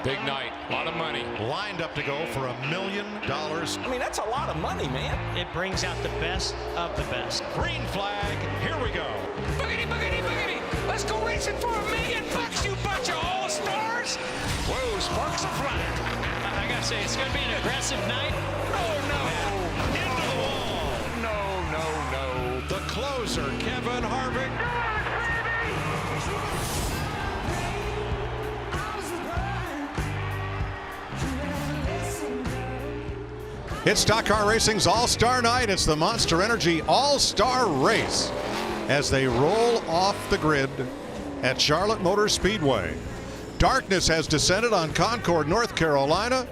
Big night, a lot of money. Lined up to go for $1 million. I mean, that's a lot of money, man. It brings out the best of the best. Green flag, here we go. Boogity, boogity, boogity. Let's go racing for $1 million, you bunch of all-stars. Whoa, sparks are flying. I gotta say, it's gonna be an aggressive night. Oh, no. Into the wall. No. The closer, Kevin Harvick. It's Stock Car Racing's All-Star Night. It's the Monster Energy All-Star Race as they roll off the grid at Charlotte Motor Speedway. Darkness has descended on Concord, North Carolina.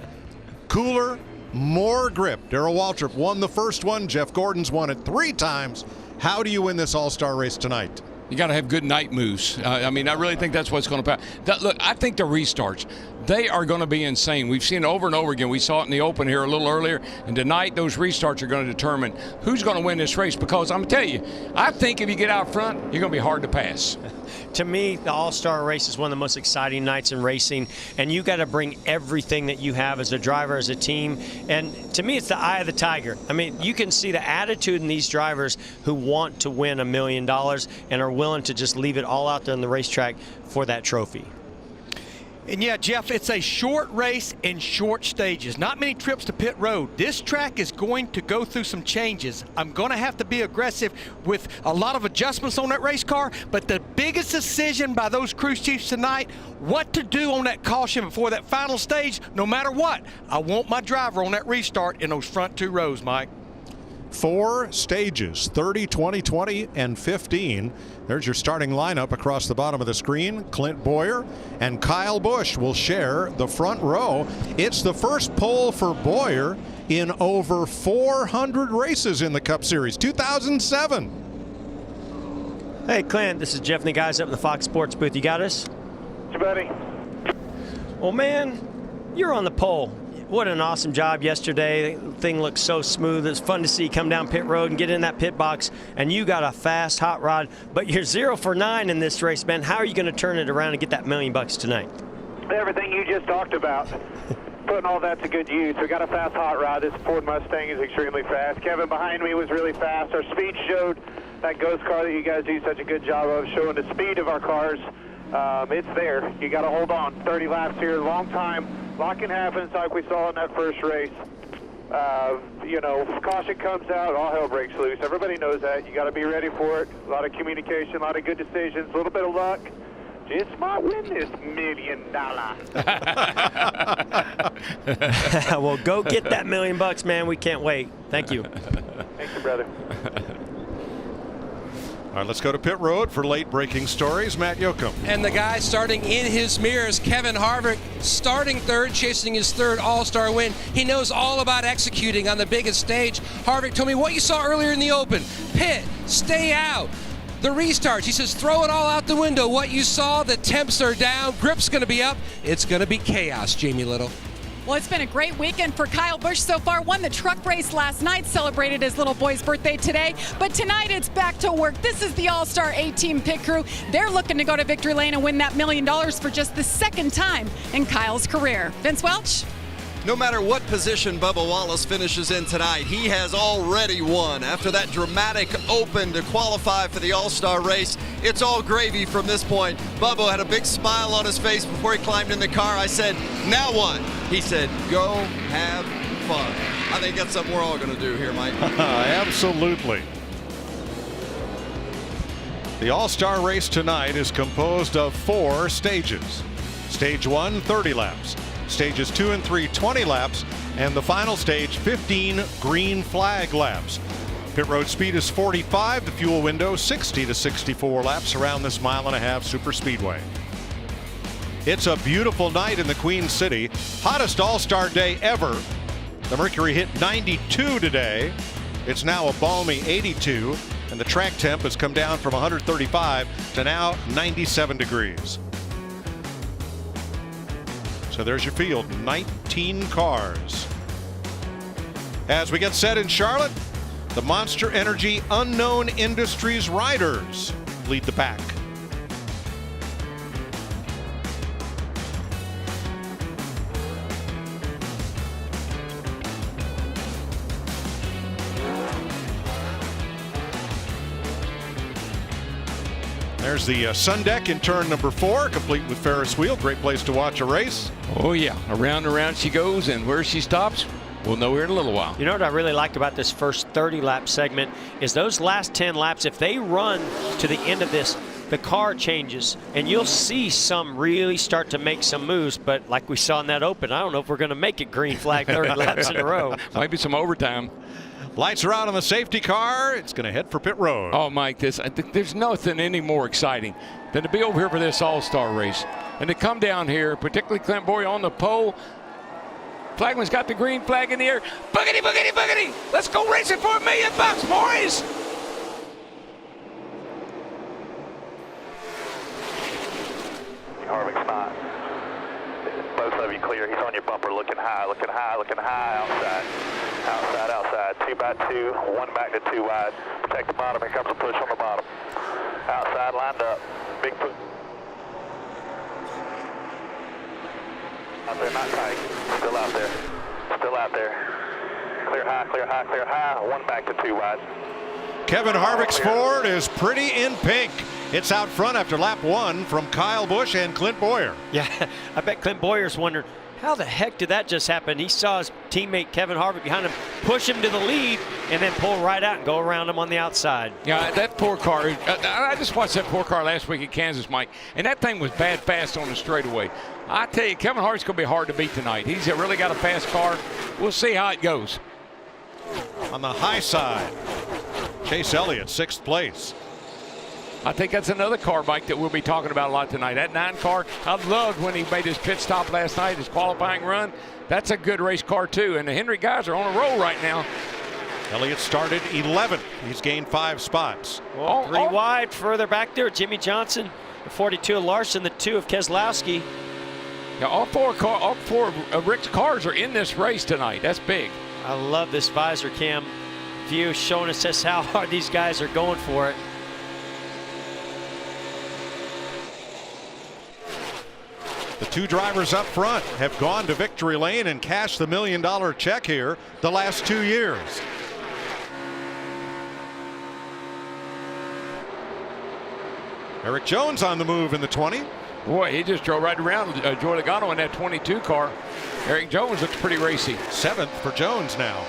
Cooler, more grip. Darrell Waltrip won the first one. Jeff Gordon's won it 3 times. How do you win this All-Star race tonight? You got to have good night moves. I mean, I really think that's what's going to happen. Look, I think the restarts, they are going to be insane. We've seen it over and over again. We saw it in the Open here a little earlier. And tonight, those restarts are going to determine who's going to win this race. Because I'm going to tell you, I think if you get out front, you're going to be hard to pass. To me, the All-Star Race is one of the most exciting nights in racing, and you got to bring everything that you have as a driver, as a team. And to me, it's the eye of the tiger. I mean, you can see the attitude in these drivers who want to win $1 million and are willing to just leave it all out there on the racetrack for that trophy. And yeah, Jeff, it's a short race in short stages. Not many trips to pit road. This track is going to go through some changes. I'm going to have to be aggressive with a lot of adjustments on that race car, but the biggest decision by those crew chiefs tonight, what to do on that caution before that final stage, no matter what. I want my driver on that restart in those front 2 rows, Mike. 4 stages, 30, 20, 20, and 15. There's your starting lineup across the bottom of the screen. Clint Boyer and Kyle Busch will share the front row. It's the first pole for Boyer in over 400 races in the Cup Series, 2007. Hey, Clint, this is Jeff and the guys up in the Fox Sports booth. You got us? Hey, buddy. Well, man, you're on the pole. What an awesome job yesterday. The thing looked so smooth. It's fun to see you come down pit road and get in that pit box, and you got a fast hot rod, but you're 0 for 9 in this race, man. How are you going to turn it around and get that $1 million tonight? Everything you just talked about, putting all that to good use. We got a fast hot rod. This Ford Mustang is extremely fast. Kevin behind me was really fast. Our speed showed that ghost car that you guys do such a good job of showing the speed of our cars. It's there. You got to hold on. 30 laps here, long time. Locking happens like we saw in that first race. You know, if caution comes out, all hell breaks loose. Everybody knows that. You got to be ready for it. A lot of communication, a lot of good decisions, a little bit of luck. Just might win this $1 million. Well, go get that $1 million, man. We can't wait. Thank you. Thank you, brother. All right, let's go to pit road for late breaking stories. Matt Yoakum. And the guy starting in his mirrors, Kevin Harvick, starting third, chasing his 3rd All-Star win. He knows all about executing on the biggest stage. Harvick told me what you saw earlier in the Open. Pit, stay out. The restarts, he says, throw it all out the window. What you saw, the temps are down, grip's going to be up. It's going to be chaos, Jamie Little. Well, it's been a great weekend for Kyle Busch so far. Won the truck race last night, celebrated his little boy's birthday today. But tonight it's back to work. This is the All-Star A-Team pit crew. They're looking to go to victory lane and win that $1 million for just the 2nd time in Kyle's career. Vince Welch? No matter what position Bubba Wallace finishes in tonight, he has already won. After that dramatic Open to qualify for the All-Star race, it's all gravy from this point. Bubba had a big smile on his face before he climbed in the car. I said, now what? He said, go have fun. I think that's something we're all going to do here, Mike. Absolutely. The All-Star race tonight is composed of 4 stages. Stage 1, 30 laps. Stages 2 and 3, 20 laps, and the final stage, 15 green flag laps. Pit road speed is 45, the fuel window 60 to 64 laps around this 1.5-mile super speedway. It's a beautiful night in the Queen City. Hottest All-Star day ever. The mercury hit 92 today. It's now a balmy 82, and the track temp has come down from 135 to now 97 degrees. So there's your field, 19 cars. As we get set in Charlotte, the Monster Energy Unknown Industries riders lead the pack. There's the sun deck in turn number 4, complete with Ferris wheel. Great place to watch a race. Oh yeah, around and around she goes, and where she stops, we'll know here in a little while. You know what I really like about this first 30-lap segment is those last 10 laps, if they run to the end of this, the car changes, and you'll see some really start to make some moves, but like we saw in that open, I don't know if we're going to make it green flag 30 laps in a row. Might be some overtime. Lights are out on the safety car. It's going to head for pit road. Oh, Mike, there's nothing any more exciting than to be over here for this all-star race. And to come down here, particularly Clint Boyer on the pole. Flagman's got the green flag in the air. Boogity, boogity, boogity. Let's go racing for $1 million, boys. Harvick's not. Both of you clear. He's on your bumper, looking high, looking high, looking high. Outside, outside, outside. 2 by 2, 1 back to 2 wide. Protect the bottom. Here comes a push on the bottom. Outside, lined up. Big push. Out there, not tight. Still out there. Still out there. Clear high, clear high, clear high. 1 back to 2 wide. Kevin Harvick's Ford is pretty in pink. It's out front after lap 1 from Kyle Busch and Clint Boyer. Yeah, I bet Clint Boyer's wondering, how the heck did that just happen? He saw his teammate Kevin Harvick behind him push him to the lead and then pull right out and go around him on the outside. Yeah, that poor car. I just watched that poor car last week at Kansas, Mike, and that thing was bad fast on the straightaway. I tell you, Kevin Harvick's going to be hard to beat tonight. He's really got a fast car. We'll see how it goes. On the high side, Chase Elliott, 6th place. I think that's another car, Mike, that we'll be talking about a lot tonight. That 9 car, I loved when he made his pit stop last night, his qualifying run. That's a good race car, too. And the Henry guys are on a roll right now. Elliott started 11th. He's gained 5 spots. Well, 3 wide further back there. Jimmy Johnson, the 42 of Larson, the 2 of Keselowski. Yeah, all four of Rick's cars are in this race tonight. That's big. I love this visor cam view showing us just how hard these guys are going for it. The 2 drivers up front have gone to victory lane and cashed the $1 million check here the last 2 years. Eric Jones on the move in the 20. Boy, he just drove right around Joey Logano in that 22 car. Eric Jones looks pretty racy. 7th for Jones now.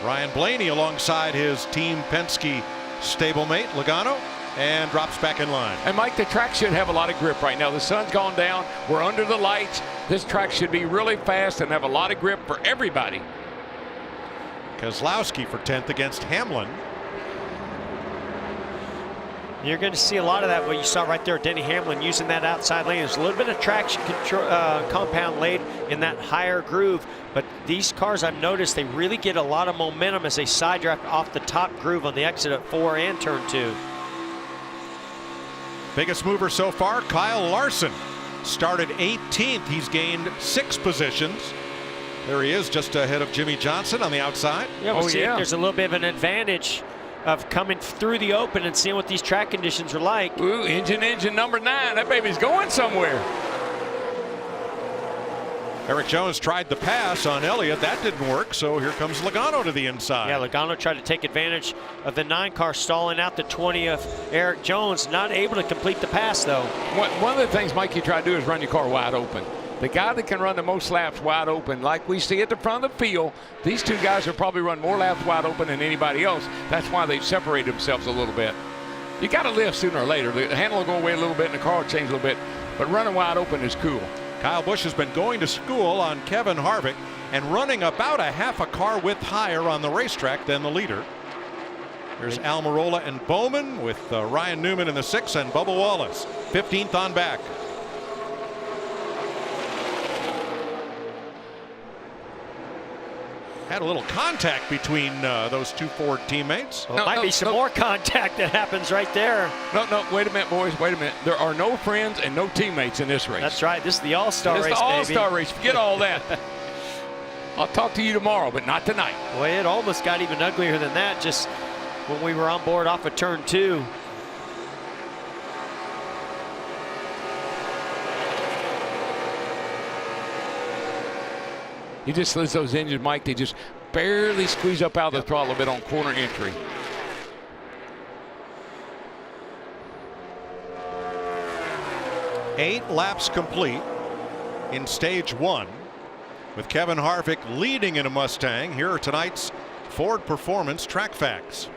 Ryan Blaney alongside his Team Penske stablemate Logano, and drops back in line. And Mike, the track should have a lot of grip right now. The sun's gone down. We're under the lights. This track should be really fast and have a lot of grip for everybody. Keselowski for 10th against Hamlin. You're going to see a lot of that, what you saw right there, Denny Hamlin using that outside lane. There's a little bit of traction control, compound laid in that higher groove, but these cars, I've noticed, they really get a lot of momentum as they side drive off the top groove on the exit at 4 and turn 2. Biggest mover so far, Kyle Larson. Started 18th. He's gained 6 positions. There he is, just ahead of Jimmy Johnson on the outside. Yeah, we'll see if there's a little bit of an advantage of coming through the open and seeing what these track conditions are like. Ooh, engine number 9. That baby's going somewhere. Eric Jones tried the pass on Elliott. That didn't work, so here comes Logano to the inside. Yeah, Logano tried to take advantage of the 9 car stalling out the 20 of Eric Jones. Not able to complete the pass, though. One of the things, Mike, you try to do is run your car wide open. The guy that can run the most laps wide open, like we see at the front of the field, these 2 guys will probably run more laps wide open than anybody else. That's why they've separated themselves a little bit. You got to lift sooner or later. The handle will go away a little bit and the car will change a little bit, but running wide open is cool. Kyle Busch has been going to school on Kevin Harvick and running about a half a car width higher on the racetrack than the leader. There's Almirola and Bowman with Ryan Newman in the 6th and Bubba Wallace 15th on back. Had a little contact between those 2 Ford teammates. Well, might be some more contact that happens right there. No, wait a minute, boys, wait a minute. There are no friends and no teammates in this race. That's right, this is the All-Star race, It's the All-Star race, forget all that. I'll talk to you tomorrow, but not tonight. Well, it almost got even uglier than that just when we were on board off of turn 2. You just listen to those engines, Mike, they just barely squeeze up out of the throttle a bit on corner entry. 8 laps complete in stage 1, with Kevin Harvick leading in a Mustang. Here are tonight's Ford Performance track facts.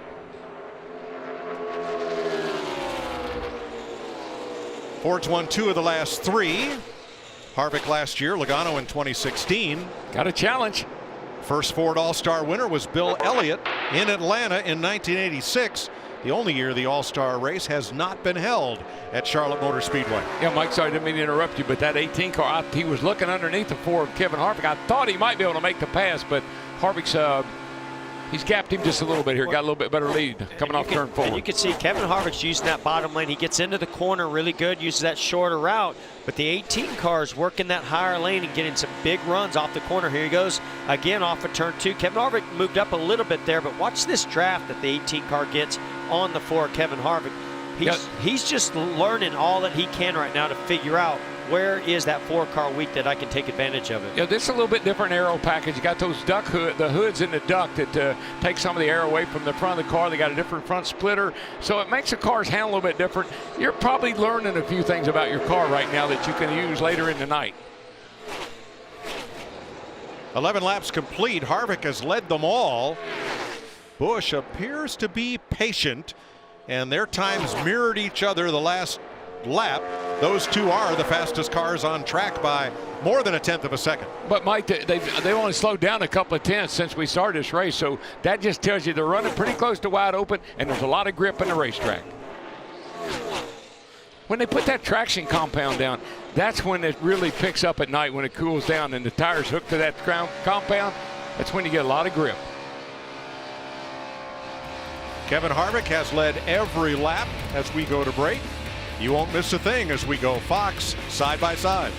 Ford's won 2 of the last 3. Harvick last year, Logano in 2016. Got a challenge. First Ford All-Star winner was Bill Elliott in Atlanta in 1986. The only year the All-Star race has not been held at Charlotte Motor Speedway. Yeah, Mike, sorry, I didn't mean to interrupt you, but that 18 car, he was looking underneath the Ford Kevin Harvick. I thought he might be able to make the pass, but Harvick's he's gapped him just a little bit here. Got a little bit better lead coming off turn 4. And you can see Kevin Harvick's using that bottom lane. He gets into the corner really good, uses that shorter route. But the 18 car is working that higher lane and getting some big runs off the corner. Here he goes again off of turn 2. Kevin Harvick moved up a little bit there, but watch this draft that the 18 car gets on the floor. Kevin Harvick, he's just learning all that he can right now to figure out where is that 4-car weak that I can take advantage of it. Yeah, this is a little bit different aero package. You got those the hoods in the duct that take some of the air away from the front of the car. They got a different front splitter, so it makes the cars handle a little bit different. You're probably learning a few things about your car right now that you can use later in the night. 11 laps complete. Harvick has led them all. Busch appears to be patient, and their times mirrored each other the last lap. Those two are the fastest cars on track by more than 1/10 of a second. But Mike, they've only slowed down a couple of tenths since we started this race, so that just tells you they're running pretty close to wide open, and there's a lot of grip in the racetrack. When they put that traction compound down, that's when it really picks up at night, when it cools down and the tires hook to that compound. That's when you get a lot of grip. Kevin Harvick has led every lap as we go to break. You won't miss a thing as we go Fox side by side.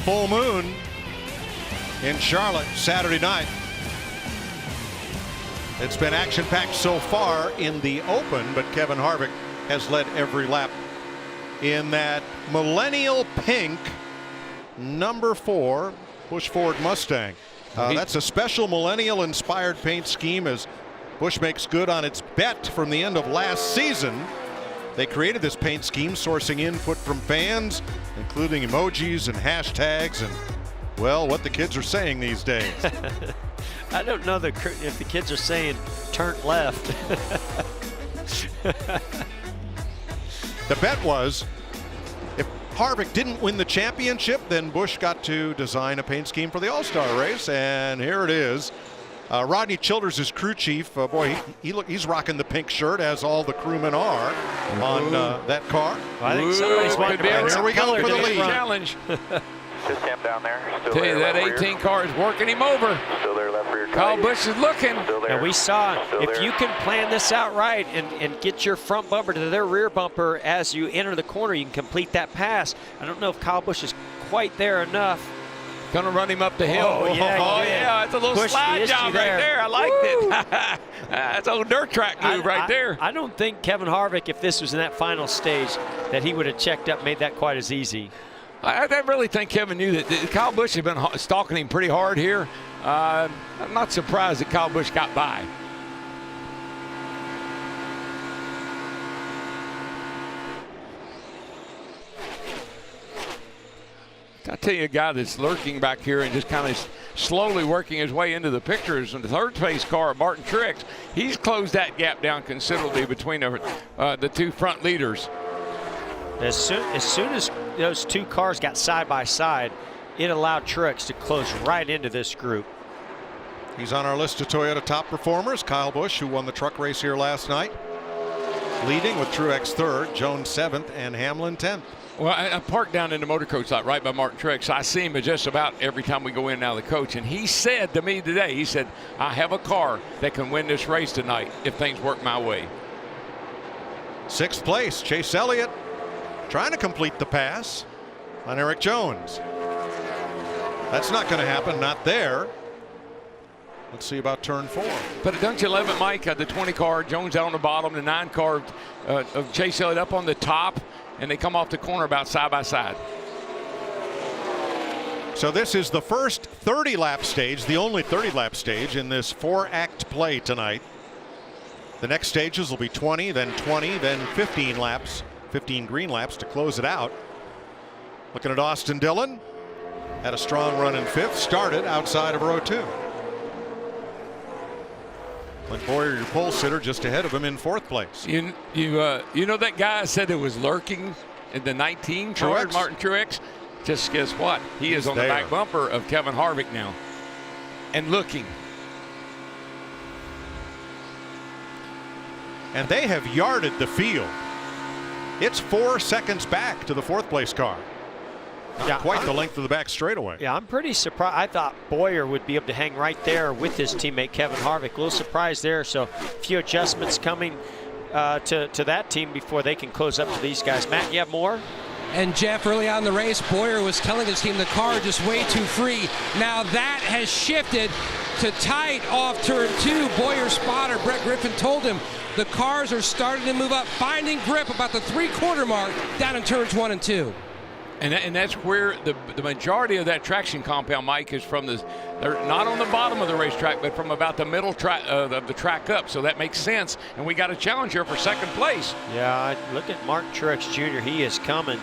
Full moon in Charlotte Saturday night. It's been action-packed so far in the open, but Kevin Harvick has led every lap in that millennial pink number 4 Busch Ford Mustang. That's a special millennial-inspired paint scheme as Busch makes good on its bet from the end of last season. They created this paint scheme sourcing input from fans, including emojis and hashtags and, well, what the kids are saying these days. I don't know if the kids are saying turn left. The bet was if Harvick didn't win the championship, then Busch got to design a paint scheme for the All-Star race, and here it is. Rodney Childers' crew chief. Boy, he's rocking the pink shirt, as all the crewmen are on that car. Well, I think somebody's wanting to bring Here we go for the lead. Challenge. Just him down there. Still Tell there, you, that left 18 rear. car is working him over. Still there, left rear. Kyle tight. Busch is looking. Still there. And we saw, Still if there. you can plan this out right and get your front bumper to their rear bumper as you enter the corner, you can complete that pass. I don't know if Kyle Busch is quite there enough. Gonna run him up the hill. Oh, yeah, it's a little Push the slide issue job there. right there. I liked it. That's a old dirt track move right there. I don't think Kevin Harvick, if this was in that final stage, that he would have checked up, made that quite as easy. I really think Kevin knew that Kyle Busch had been stalking him pretty hard here. I'm not surprised that Kyle Busch got by. I'll tell you, a guy that's lurking back here and just kind of slowly working his way into the picture is in the third place car, Martin Truex. He's closed that gap down considerably between the two front leaders. As soon as those two cars got side by side, it allowed Truex to close right into this group. He's on our list of Toyota top performers. Kyle Busch, who won the truck race here last night, leading with Truex third, Jones seventh, and Hamlin 10th. Well, I parked down in the motor coach lot right by Martin Truex. I see him just about every time we go in and out of the coach. And he said to me today, he said, I have a car that can win this race tonight if things work my way. Sixth place, Chase Elliott trying to complete the pass on Eric Jones. That's not going to happen, not there. Let's see about turn 4. But don't you love it, Mike? The 20 car, Jones out on the bottom, the 9 car of Chase Elliott up on the top, and they come off the corner about side by side. So this is the first 30-lap stage, the only 30-lap stage in this 4-act play tonight. The next stages will be 20, then 15 laps, 15 green laps to close it out. Looking at Austin Dillon, had a strong run in 5th, started outside of row 2. Clint Boyer, your pole sitter, just ahead of him in 4th place. You know that guy said it was lurking in the 19 car, Martin Truex? Just guess what? He is on the back bumper of Kevin Harvick now. And looking. And they have yarded the field. It's 4 seconds back to the 4th place car. Not quite the length of the back straightaway. Yeah, I'm pretty surprised. I thought Boyer would be able to hang right there with his teammate Kevin Harvick. A little surprised there. So a few adjustments coming to that team before they can close up to these guys. Matt, you have more? And Jeff, early on in the race, Boyer was telling his team the car just way too free. Now that has shifted to tight off turn 2. Boyer's spotter, Brett Griffin, told him the cars are starting to move up, finding grip about the 3/4 mark down in turns 1 and 2. And that's where the majority of that traction compound, Mike, is from. They're not on the bottom of the racetrack, but from about the middle of the track up. So that makes sense. And we got a challenge here for 2nd place. Yeah, look at Martin Truex Jr. He is coming.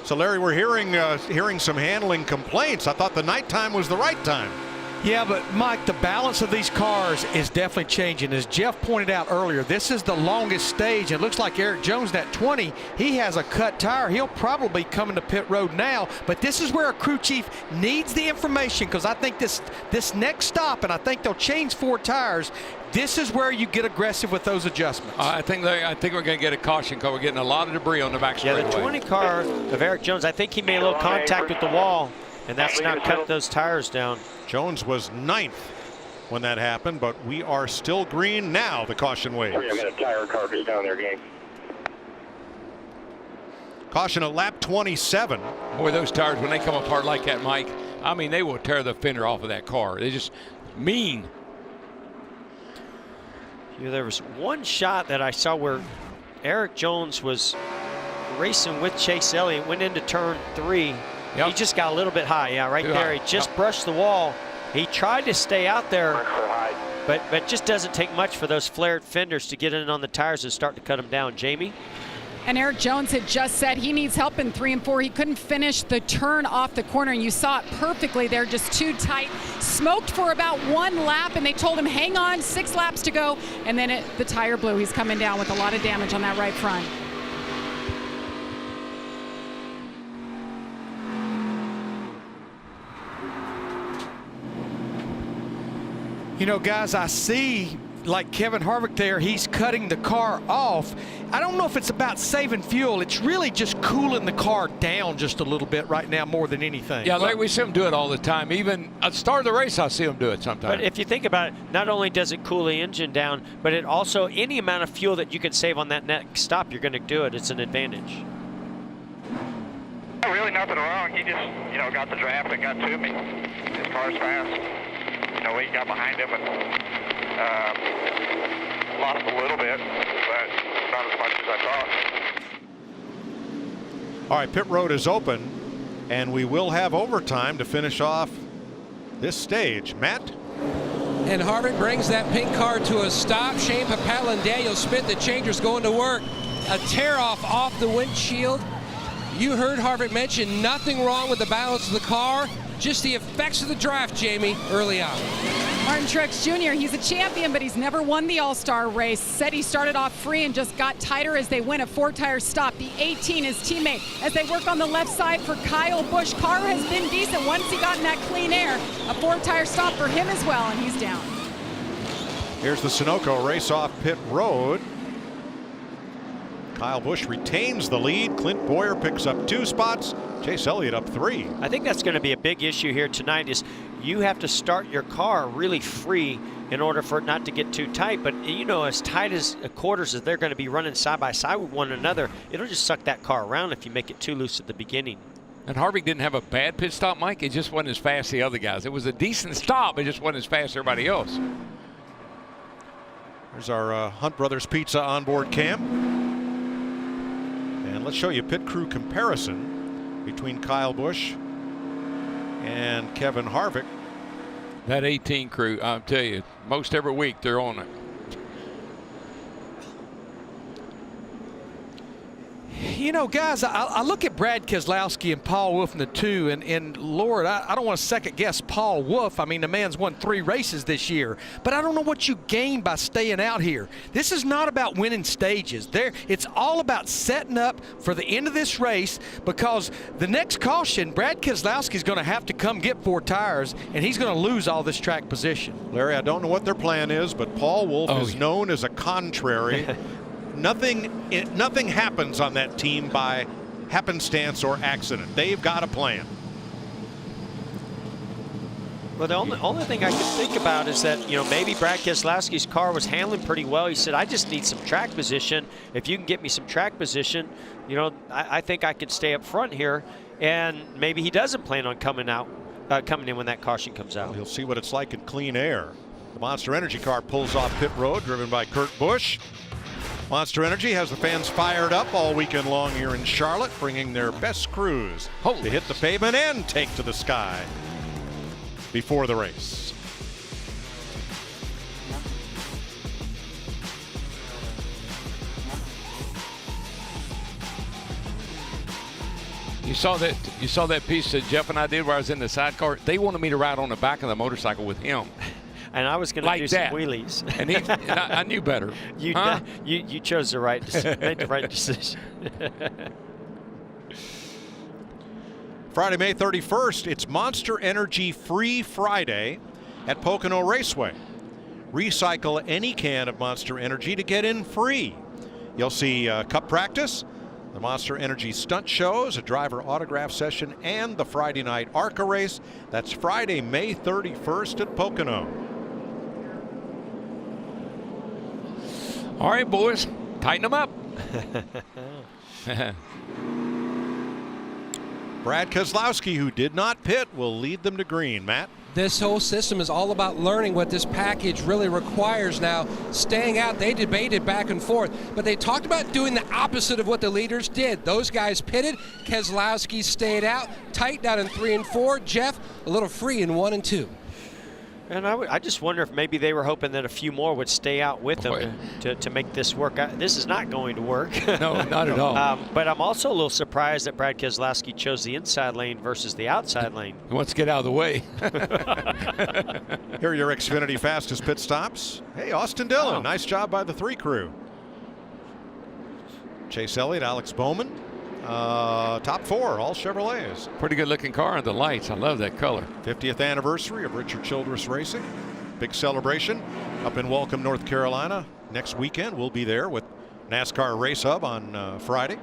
So Larry, we're hearing some handling complaints. I thought the nighttime was the right time. Yeah, but Mike, the balance of these cars is definitely changing. As Jeff pointed out earlier, this is the longest stage. It looks like Eric Jones, that 20, he has a cut tire. He'll probably come into pit road now, but this is where a crew chief needs the information, because I think this next stop, and I think they'll change 4 tires, this is where you get aggressive with those adjustments. I think we're going to get a caution because we're getting a lot of debris on the back straightaway. Yeah, the 20 car of Eric Jones, I think he made a little contact with the wall, and that's not cut those tires down. Jones was 9th when that happened, but we are still green now, the caution wave. I've got a tire cartridge down there, gang. Caution at lap 27. Boy, those tires, when they come apart like that, Mike, I mean, they will tear the fender off of that car. They just mean. Yeah, there was one shot that I saw where Eric Jones was racing with Chase Elliott, went into turn 3. Yep. He just got a little bit high, right there. He just brushed the wall. He tried to stay out there, but just doesn't take much for those flared fenders to get in on the tires and start to cut them down. Jamie? And Eric Jones had just said he needs help in 3 and 4. He couldn't finish the turn off the corner, and you saw it perfectly there, just too tight. Smoked for about 1 lap, and they told him, hang on, 6 laps to go, and then the tire blew. He's coming down with a lot of damage on that right front. You know, guys, I see like Kevin Harvick there, he's cutting the car off. I don't know if it's about saving fuel. It's really just cooling the car down just a little bit right now more than anything. Yeah, like we see them do it all the time. Even at the start of the race, I see them do it sometimes. But if you think about it, not only does it cool the engine down, but it also, any amount of fuel that you can save on that next stop, you're going to do it. It's an advantage. Really nothing wrong. He just, got the draft and got to me. His car's fast. We got behind him and lost a little bit, but not as much as I thought. All right, pit road is open, and we will have overtime to finish off this stage. Matt? And Harvick brings that pink car to a stop. Shane Papal and Daniel Smith, the changers, going to work. A tear off the windshield. You heard Harvick mention nothing wrong with the balance of the car, just the effects of the draft, Jamie, early on. Martin Truex Jr., he's a champion, but he's never won the All-Star race. Said he started off free and just got tighter as they win a 4-tire stop. The 18, his teammate, as they work on the left side for Kyle Busch. Car has been decent once he got in that clean air. A 4-tire stop for him as well, and he's down. Here's the Sunoco Race off pit road. Kyle Busch retains the lead. Clint Boyer picks up 2 spots. Chase Elliott up 3. I think that's going to be a big issue here tonight, is you have to start your car really free in order for it not to get too tight. But, as tight as quarters as they're going to be running side by side with one another, it'll just suck that car around if you make it too loose at the beginning. And Harvick didn't have a bad pit stop, Mike. It just wasn't as fast as the other guys. It was a decent stop. It just wasn't as fast as everybody else. There's our Hunt Brothers Pizza onboard cam. And let's show you pit crew comparison between Kyle Busch and Kevin Harvick. That 18 crew, I'll tell you, most every week they're on it. Guys, I look at Brad Keselowski and Paul Wolf in the 2, and Lord, I don't want to second guess Paul Wolf. I mean, the man's won 3 races this year, but I don't know what you gain by staying out here. This is not about winning stages. It's all about setting up for the end of this race, because the next caution, Brad Keselowski is going to have to come get 4 tires, and he's going to lose all this track position. Larry, I don't know what their plan is, but Paul Wolf is known as a contrary. Nothing happens on that team by happenstance or accident. They've got a plan. Well, the only thing I can think about is that, maybe Brad Keselowski's car was handling pretty well. He said, I just need some track position. If you can get me some track position, I think I could stay up front here. And maybe he doesn't plan on coming in when that caution comes out. Well, he'll see what it's like in clean air. The Monster Energy car pulls off pit road, driven by Kurt Busch. Monster Energy has the fans fired up all weekend long here in Charlotte, bringing their best crews to hit the pavement and take to the sky before the race. You saw that piece that Jeff and I did where I was in the sidecar. They wanted me to ride on the back of the motorcycle with him. And I was going to do some wheelies. And I knew better. You chose the right made the right decision. Friday, May 31st, it's Monster Energy Free Friday at Pocono Raceway. Recycle any can of Monster Energy to get in free. You'll see cup practice, the Monster Energy stunt shows, a driver autograph session, and the Friday night ARCA race. That's Friday, May 31st at Pocono. All right, boys, tighten them up. Brad Keselowski, who did not pit, will lead them to green. Matt? This whole system is all about learning what this package really requires now. Staying out, they debated back and forth, but they talked about doing the opposite of what the leaders did. Those guys pitted, Keselowski stayed out, tight down in 3 and 4. Jeff, a little free in 1 and 2. And I just wonder if maybe they were hoping that a few more would stay out with them to make this work. This is not going to work. No, not at all. But I'm also a little surprised that Brad Keselowski chose the inside lane versus the outside lane. He wants to get out of the way. Here are your Xfinity fastest pit stops. Hey, Austin Dillon, nice job by the 3 crew. Chase Elliott, Alex Bowman. Top 4, all Chevrolets. Pretty good looking car in the lights. I love that color. 50th anniversary of Richard Childress Racing. Big celebration up in Welcome, North Carolina. Next weekend we'll be there with NASCAR Race Hub on Friday.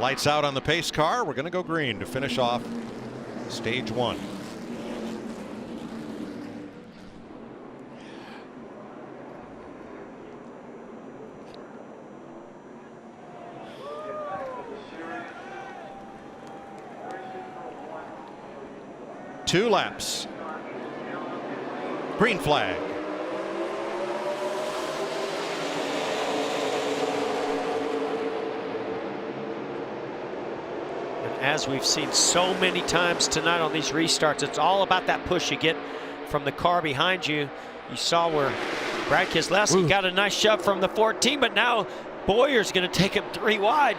Lights out on the pace car. We're going to go green to finish off stage 1. Two laps. Green flag. And as we've seen so many times tonight on these restarts, it's all about that push you get from the car behind you. You saw where Brad Keselowski got a nice shove from the 14, but now Bowyer's going to take him 3 wide.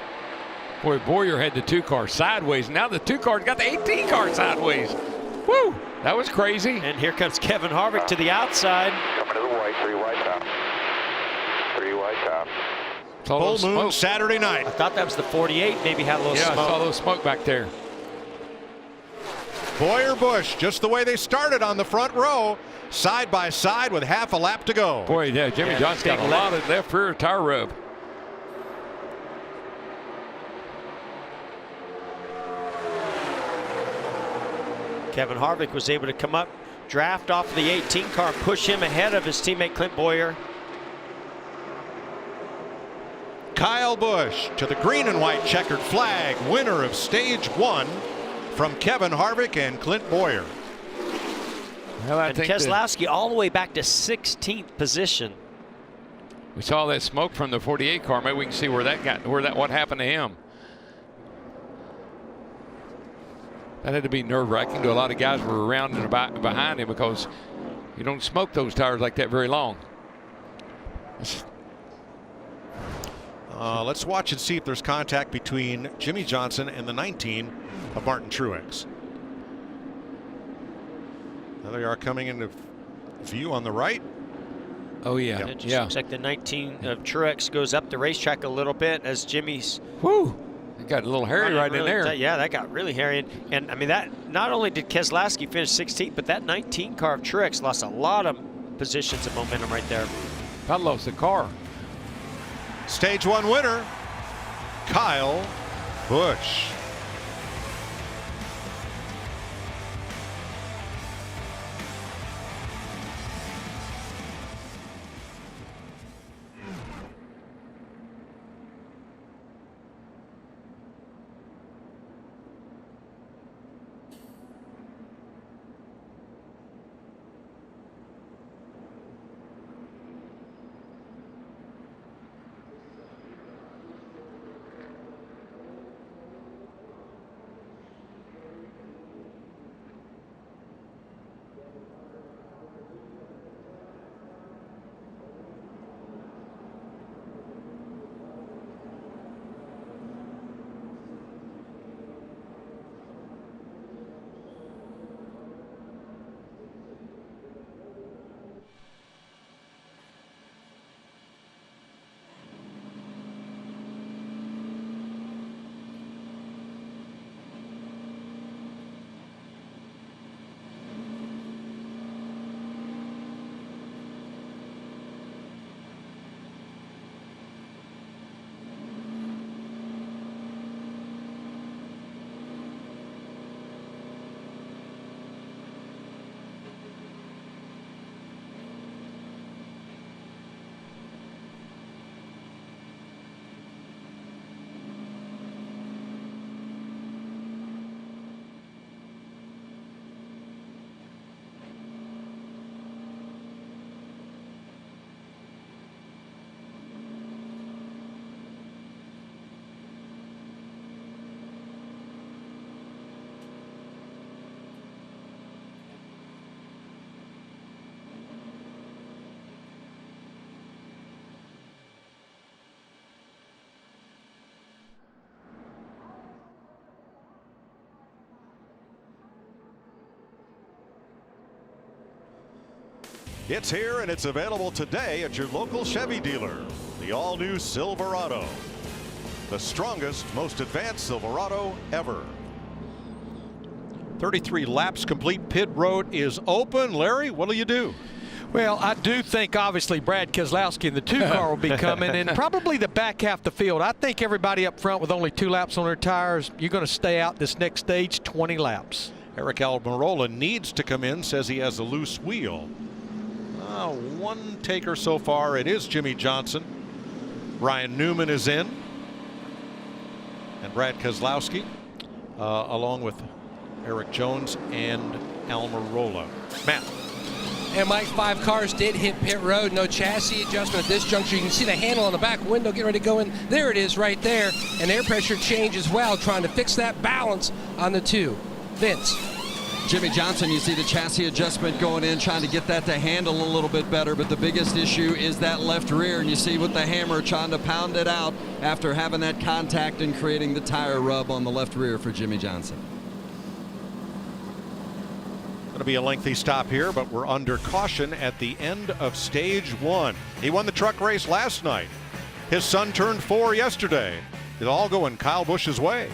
Boy, Bowyer had the 2 car sideways. Now the 2 car's got the 18 car sideways. Woo! That was crazy. And here comes Kevin Harvick to the outside. Coming to the white, 3 wide top. 3 wide top. Full moon Saturday night. I thought that was the 48, maybe had a little smoke. Yeah, I saw a little smoke back there. Bowyer Busch, just the way they started on the front row, side by side with half a lap to go. Boy, yeah, Jimmy Johnson got a lot of left rear tire rub. Kevin Harvick was able to come up, draft off of the 18 car, and push him ahead of his teammate Clint Bowyer. Kyle Busch to the green and white checkered flag, winner of stage 1 from Kevin Harvick and Clint Bowyer. Well, And Keselowski all the way back to 16th position. we saw that smoke from the 48 car. Maybe we can see where that got, what happened to him. That had to be nerve-wracking to a lot of guys who were around and about behind him, because you don't smoke those tires like that very long. Let's watch and see if there's contact between Jimmy Johnson and the 19 of Martin Truex. Now they are coming into view on the right. Oh, yeah. It just looks like the 19 of Truex goes up the racetrack a little bit as Jimmy's. Whew. It got a little hairy right in there. Yeah, that got really hairy. And I mean, that not only did Keselowski finish 16th, but that 19 car of Truex lost a lot of positions of momentum right there. I lost the car. Stage 1 winner, Kyle Busch. It's here and it's available today at your local Chevy dealer. The all-new Silverado. The strongest, most advanced Silverado ever. 33 laps complete. Pit road is open. Larry, what'll you do? Well, I do think obviously Brad Keselowski in the 2 car will be coming, and probably the back half of the field. I think everybody up front with only 2 laps on their tires, you're going to stay out this next stage 20 laps. Eric Almirola needs to come in, says he has a loose wheel. One taker so far. It is Jimmy Johnson. Ryan Newman is in. And Brad Keselowski, along with Eric Jones and Almirola. Matt. And Mike, 5 cars did hit pit road. No chassis adjustment at this juncture. You can see the handle on the back window getting ready to go in. There it is right there. And air pressure change as well, trying to fix that balance on the 2. Vince. Jimmy Johnson, you see the chassis adjustment going in, trying to get that to handle a little bit better, but the biggest issue is that left rear, and you see with the hammer trying to pound it out after having that contact and creating the tire rub on the left rear for Jimmy Johnson. Going to be a lengthy stop here, but we're under caution at the end of stage 1. He won the truck race last night. His son turned 4 yesterday. It's all going Kyle Busch's way.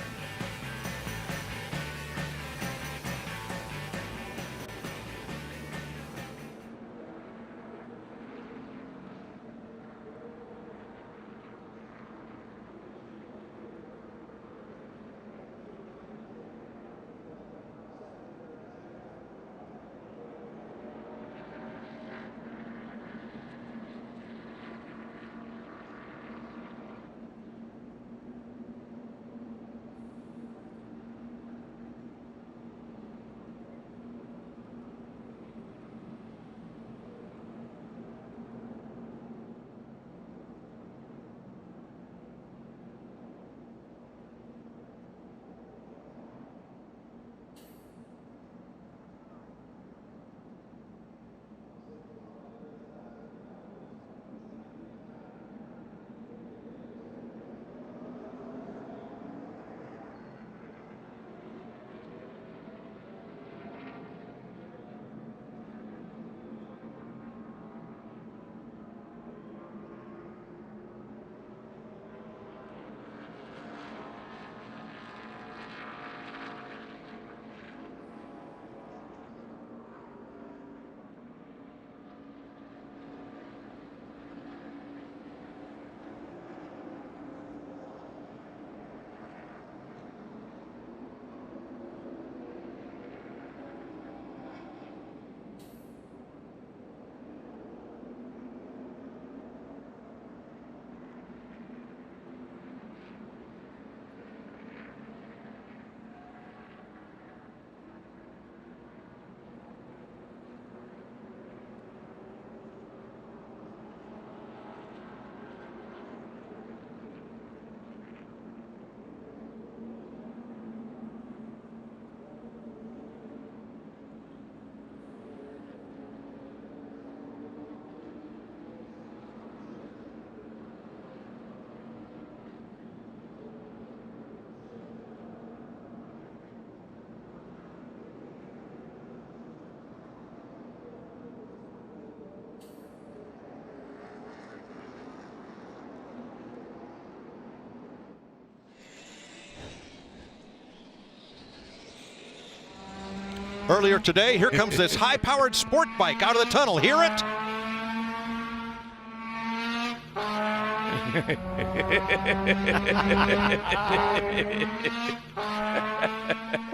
Earlier today, here comes this high-powered sport bike out of the tunnel. Hear it?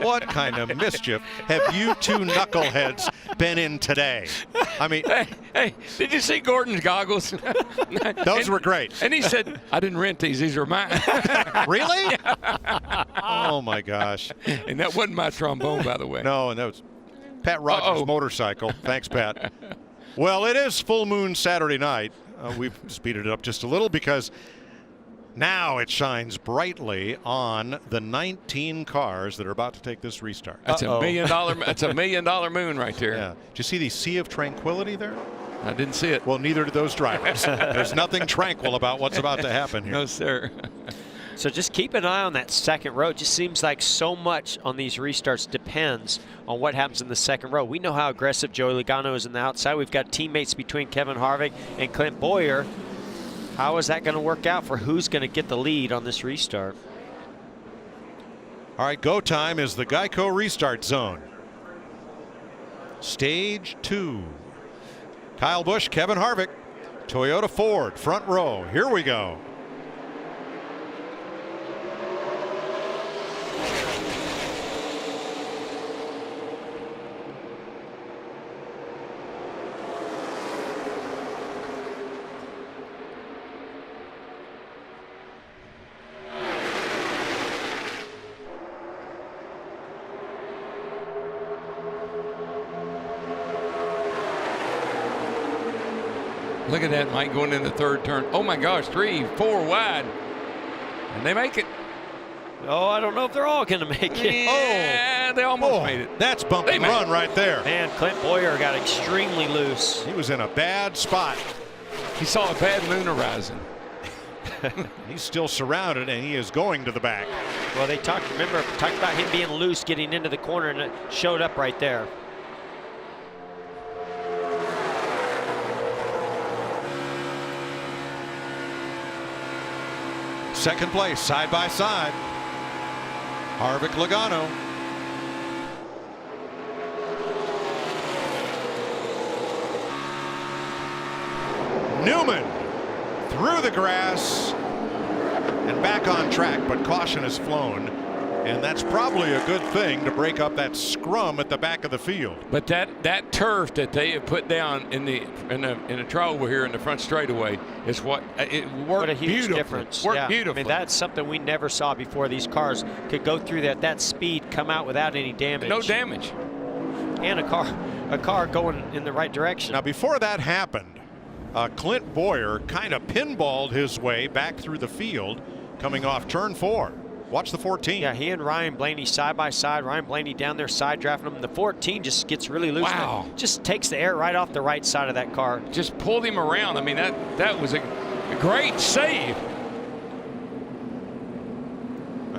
What kind of mischief have you 2 knuckleheads been in today? I mean, hey, did you see Gordon's goggles? Those were great. And he said, I didn't rent these are mine. Really? Oh my gosh. And that wasn't my trombone, by the way. No, and that was Pat Rogers' motorcycle. Thanks, Pat. Well, it is full moon Saturday night. We've speeded it up just a little because now it shines brightly on the 19 cars that are about to take this restart. That's $1 million. That's $1 million moon right there. Yeah. Did you see the sea of tranquility there? I didn't see it. Well, neither did those drivers. There's nothing tranquil about what's about to happen here. No, sir. So just keep an eye on that second row. It just seems like so much on these restarts depends on what happens in the second row. We know how aggressive Joey Logano is on the outside. We've got teammates between Kevin Harvick and Clint Bowyer. How is that going to work out for who's going to get the lead on this restart? All right, go time is the Geico restart zone. Stage 2. Kyle Busch, Kevin Harvick, Toyota Ford, front row. Here we go. Look at that, Mike, going in the third turn. Oh my gosh, 3, 4 wide. And they make it. Oh, I don't know if they're all going to make it. Yeah, they almost made it. That's bump and run right there. Man, Clint Boyer got extremely loose. He was in a bad spot. He saw a bad moon horizon. He's still surrounded, and he is going to the back. Well, they talked about him being loose getting into the corner, and it showed up right there. Second place, side by side. Harvick, Logano. Newman through the grass and back on track, but caution has flown. And that's probably a good thing to break up that scrum at the back of the field. But that turf that they have put down in the trial over here in the front straightaway is what it worked. What a huge beautifully. difference. Worked beautifully. I mean, that's something we never saw before. These cars could go through that speed, come out without any damage. No damage. And a car going in the right direction. Now, before that happened, Clint Boyer kind of pinballed his way back through the field coming off turn 4. Watch the 14. Yeah, he and Ryan Blaney side by side. Ryan Blaney down there side drafting him. The 14 just gets really loose. Wow. Just takes the air right off the right side of that car. Just pulled him around. I mean, that was a great save.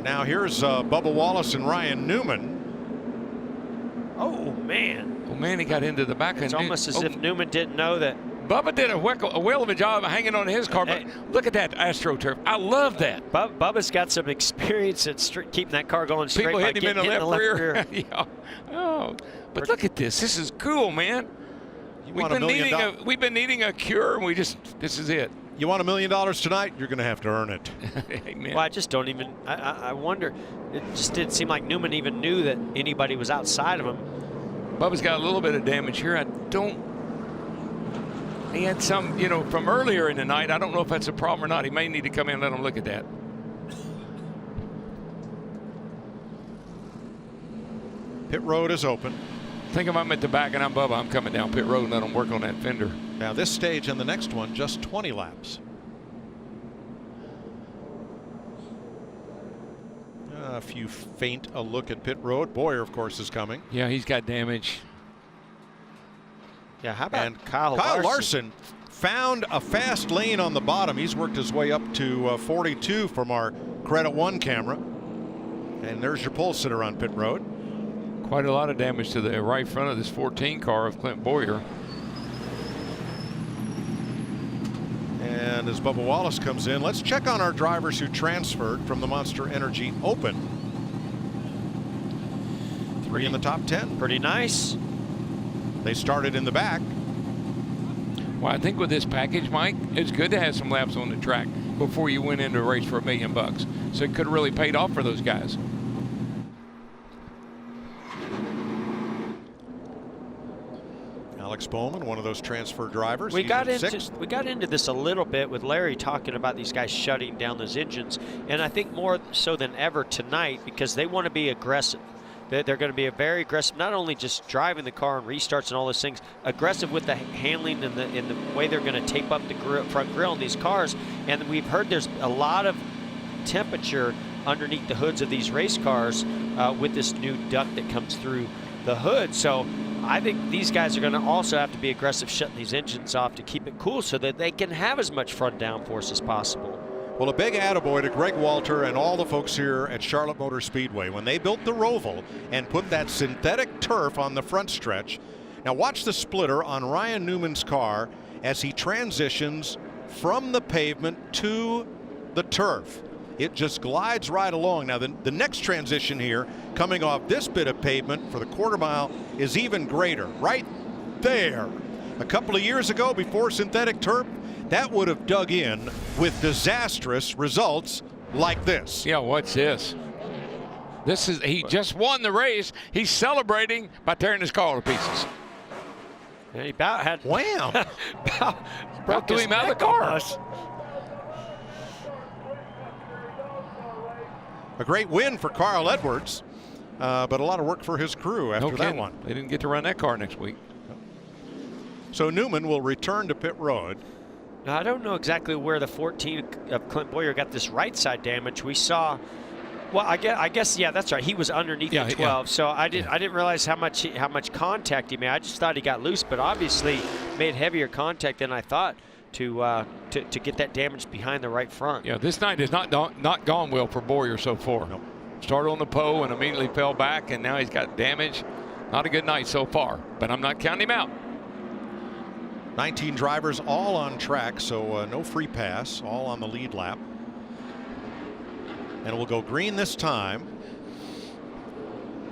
Now here's Bubba Wallace and Ryan Newman. Oh, man. Oh, man, he got into the back. It's almost as if Newman didn't know that. Bubba did a whale of a job of hanging on to his car, but look at that AstroTurf. I love that. Bubba's got some experience at keeping that car going straight. People by hit him in the left rear. Yeah. Oh, but look at this. This is cool, man. We've been needing a cure, and this is it. You want $1 million tonight? You're going to have to earn it. Amen. Well, I just don't even. I wonder. It just didn't seem like Newman even knew that anybody was outside of him. Bubba's got a little bit of damage here. He had some, from earlier in the night. I don't know if that's a problem or not. He may need to come in and let him look at that. Pit road is open. Think if I'm at the back and I'm Bubba, I'm coming down pit road and let him work on that fender. Now this stage and the next one, just 20 laps. A few faint a look at pit road. Boyer, of course, is coming. Yeah, he's got damage. Yeah, how about Kyle Larson found a fast lane on the bottom. He's worked his way up to 42 from our Credit One camera. And there's your pole sitter on pit road. Quite a lot of damage to the right front of this 14 car of Clint Boyer. And as Bubba Wallace comes in, let's check on our drivers who transferred from the Monster Energy Open. 3 in the top 10. Pretty nice. They started in the back. Well, I think with this package, Mike, it's good to have some laps on the track before you went into a race for $1 million. So it could have really paid off for those guys. Alex Bowman, one of those transfer drivers. We got into this a little bit with Larry talking about these guys shutting down those engines, and I think more so than ever tonight because they want to be aggressive. They're going to be very aggressive, not only just driving the car and restarts and all those things, aggressive with the handling and the way they're going to tape up the front grille on these cars. And we've heard there's a lot of temperature underneath the hoods of these race cars with this new duct that comes through the hood. So I think these guys are going to also have to be aggressive shutting these engines off to keep it cool so that they can have as much front downforce as possible. Well, a big attaboy to Greg Walter and all the folks here at Charlotte Motor Speedway when they built the Roval and put that synthetic turf on the front stretch. Now watch the splitter on Ryan Newman's car as he transitions from the pavement to the turf. it just glides right along. Now the next transition here coming off this bit of pavement for the quarter mile is even greater. Right there. A couple of years ago, before synthetic turf, that would have dug in with disastrous results like this. Yeah, what's this? He just won the race. He's celebrating by tearing his car to pieces. He about had wham. About threw him out of the car. A great win for Carl Edwards, but a lot of work for his crew after that one. They didn't get to run that car next week. So Newman will return to pit road. Now, I don't know exactly where the 14 of Clint Boyer got this right side damage. We saw, well, I guess, yeah, that's right. He was underneath the 12, yeah. So I didn't realize how much contact he made. I just thought he got loose, but obviously made heavier contact than I thought to get that damage behind the right front. Yeah, this night has not gone well for Boyer so far. Nope. Started on the pole and immediately fell back, and now he's got damage. Not a good night so far, but I'm not counting him out. 19 drivers all on track, so no free pass, all on the lead lap. And it will go green this time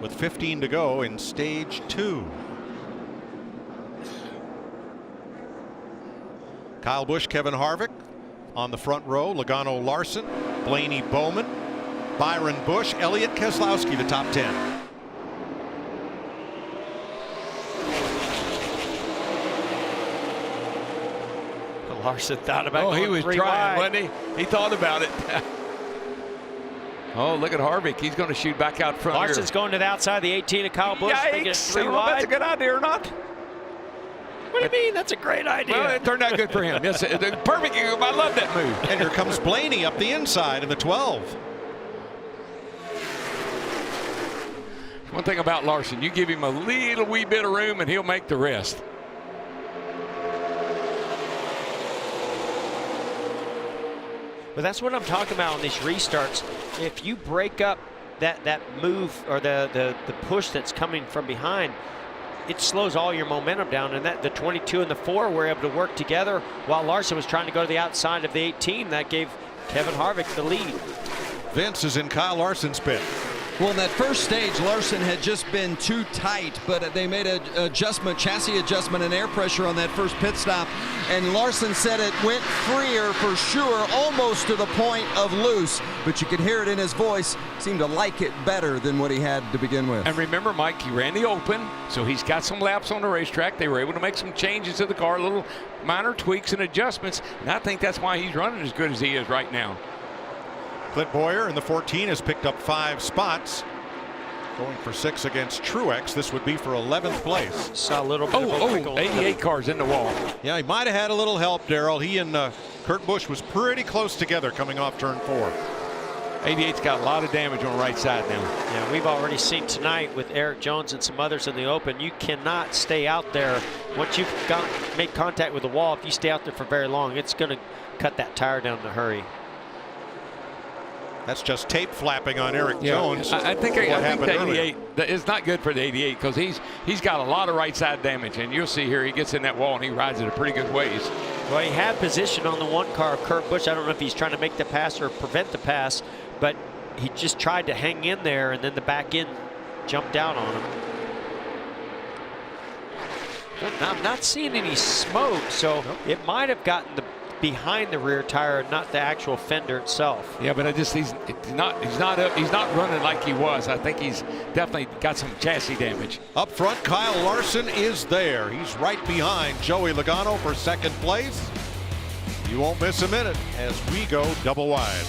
with 15 to go in stage 2. Kyle Busch, Kevin Harvick on the front row, Logano Larson, Blaney Bowman, Byron Busch, Elliott Keselowski, the top 10. Larson thought about he was trying, wide. wasn't he? He thought about it. Oh, look at Harvick. He's going to shoot back out front. Larson's going to the outside of the 18 of Kyle Busch. Yikes. That's a good idea or not? What do you mean? That's a great idea. Well, it turned out good for him. Yes, perfect. I love that move. And here comes Blaney up the inside in the 12. One thing about Larson, you give him a little wee bit of room and he'll make the rest. But that's what I'm talking about on these restarts. If you break up that move or the push that's coming from behind, it slows all your momentum down. And the 22 and the 4 were able to work together while Larson was trying to go to the outside of the 18. That gave Kevin Harvick the lead. Vince is in Kyle Larson's pit. Well, in that first stage, Larson had just been too tight, but they made an adjustment, chassis adjustment and air pressure on that first pit stop. And Larson said it went freer for sure, almost to the point of loose, but you could hear it in his voice. Seemed to like it better than what he had to begin with. And remember, Mike, he ran the open, so he's got some laps on the racetrack. They were able to make some changes to the car, little minor tweaks and adjustments, and I think that's why he's running as good as he is right now. Clint Boyer in the 14 has picked up 5 spots. Going for 6 against Truex. This would be for 11th place. Saw a little bit of 88 cars in the wall. Yeah, he might have had a little help, Darrell. He and Kurt Busch was pretty close together coming off turn 4. 88's got a lot of damage on the right side now. Yeah, we've already seen tonight with Eric Jones and some others in the open, you cannot stay out there. Once you've make contact with the wall, if you stay out there for very long, it's going to cut that tire down in a hurry. That's just tape flapping on Eric Jones. I think the 88 is not good for the 88 because he's got a lot of right side damage, and you'll see here he gets in that wall and he rides it a pretty good ways. Well, he had position on the one car of Kurt Busch. I don't know if he's trying to make the pass or prevent the pass, but he just tried to hang in there, and then the back end jumped out on him. I'm not seeing any smoke, so it might have gotten behind the rear tire, not the actual fender itself. Yeah, but he's not running like he was. I think he's definitely got some chassis damage. Up front, Kyle Larson is there. He's right behind Joey Logano for 2nd place. You won't miss a minute as we go double wide.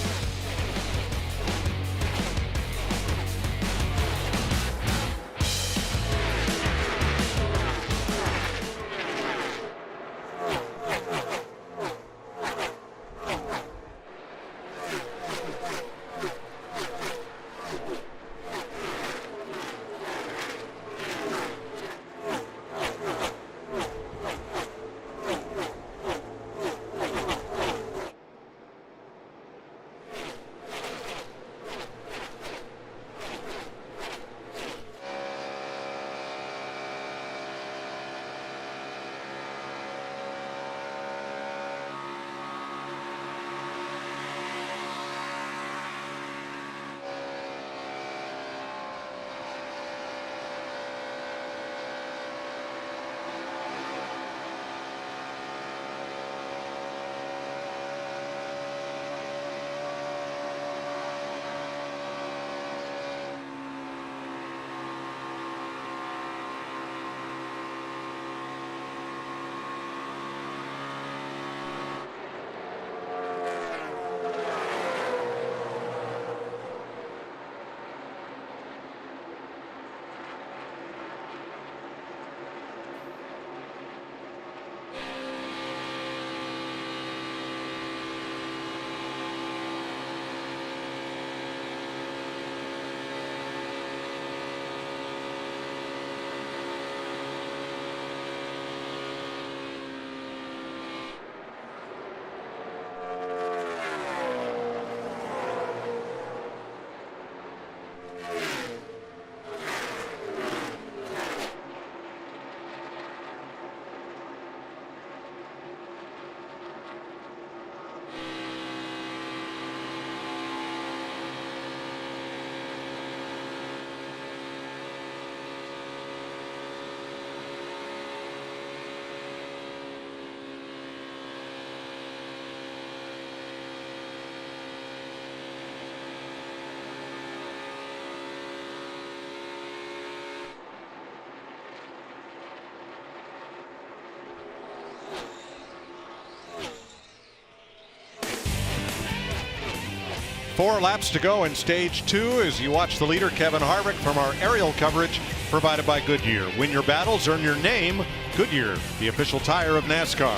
4 laps to go in stage 2 as you watch the leader Kevin Harvick from our aerial coverage provided by Goodyear. Win your battles, earn your name. Goodyear, the official tire of NASCAR.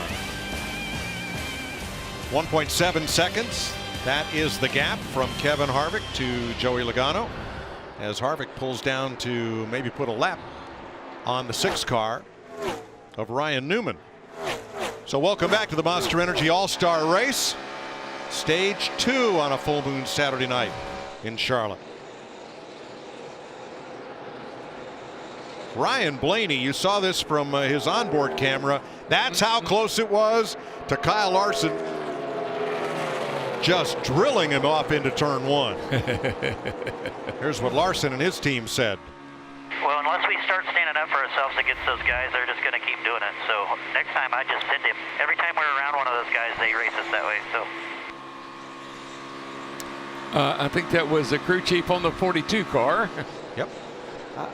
1.7 seconds. That is the gap from Kevin Harvick to Joey Logano as Harvick pulls down to maybe put a lap on the 6 car of Ryan Newman. So welcome back to the Monster Energy All-Star Race. Stage 2 on a full moon Saturday night in Charlotte. Ryan Blaney, you saw this from his onboard camera. That's how close it was to Kyle Larson, just drilling him off into turn 1. Here's what Larson and his team said. Well, unless we start standing up for ourselves against those guys, they're just going to keep doing it. So next time I just hit them. Every time we're around one of those guys, they race us that way. So. I think that was the crew chief on the 42 car. Yep.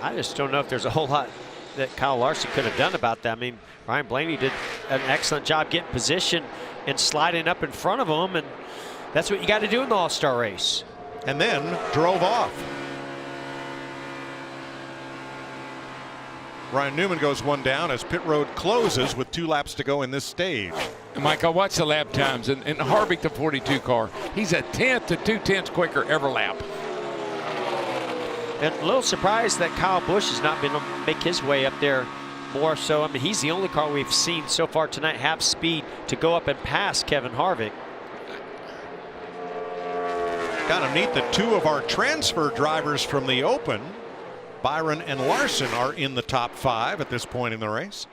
I just don't know if there's a whole lot that Kyle Larson could have done about that. I mean, Ryan Blaney did an excellent job getting position and sliding up in front of him, and that's what you got to do in the All-Star race. And then drove off. Ryan Newman goes 1 down as pit road closes with 2 laps to go in this stage. Mike, I watched the lap times, and Harvick, the 42 car, he's a 1/10 to 2/10 quicker every lap. And a little surprised that Kyle Busch has not been able to make his way up there more so. I mean, he's the only car we've seen so far tonight have speed to go up and pass Kevin Harvick. Kind of neat that 2 of our transfer drivers from the Open, Byron and Larson, are in the top 5 at this point in the race.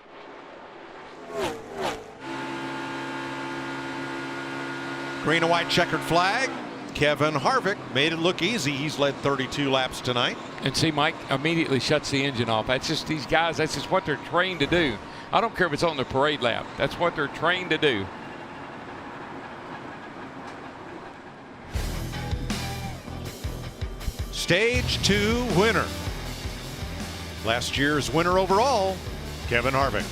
Green and white checkered flag. Kevin Harvick made it look easy. He's led 32 laps tonight. And see, Mike immediately shuts the engine off. That's just these guys. That's just what they're trained to do. I don't care if it's on the parade lap. That's what they're trained to do. Stage 2 winner. Last year's winner overall, Kevin Harvick.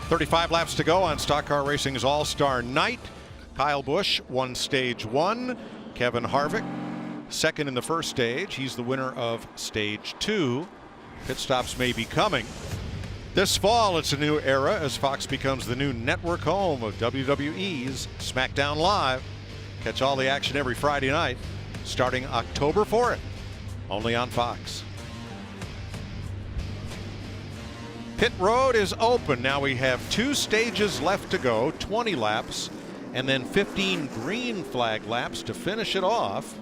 35 laps to go on Stock Car Racing's All-Star Night. Kyle Busch won Stage 1. Kevin Harvick second in the first stage. He's the winner of Stage 2. Pit stops may be coming. This fall, it's a new era as Fox becomes the new network home of WWE's SmackDown Live. Catch all the action every Friday night, starting October 4th, only on Fox. Pit road is open. Now we have 2 stages left to go, 20 laps, and then 15 green flag laps to finish it off.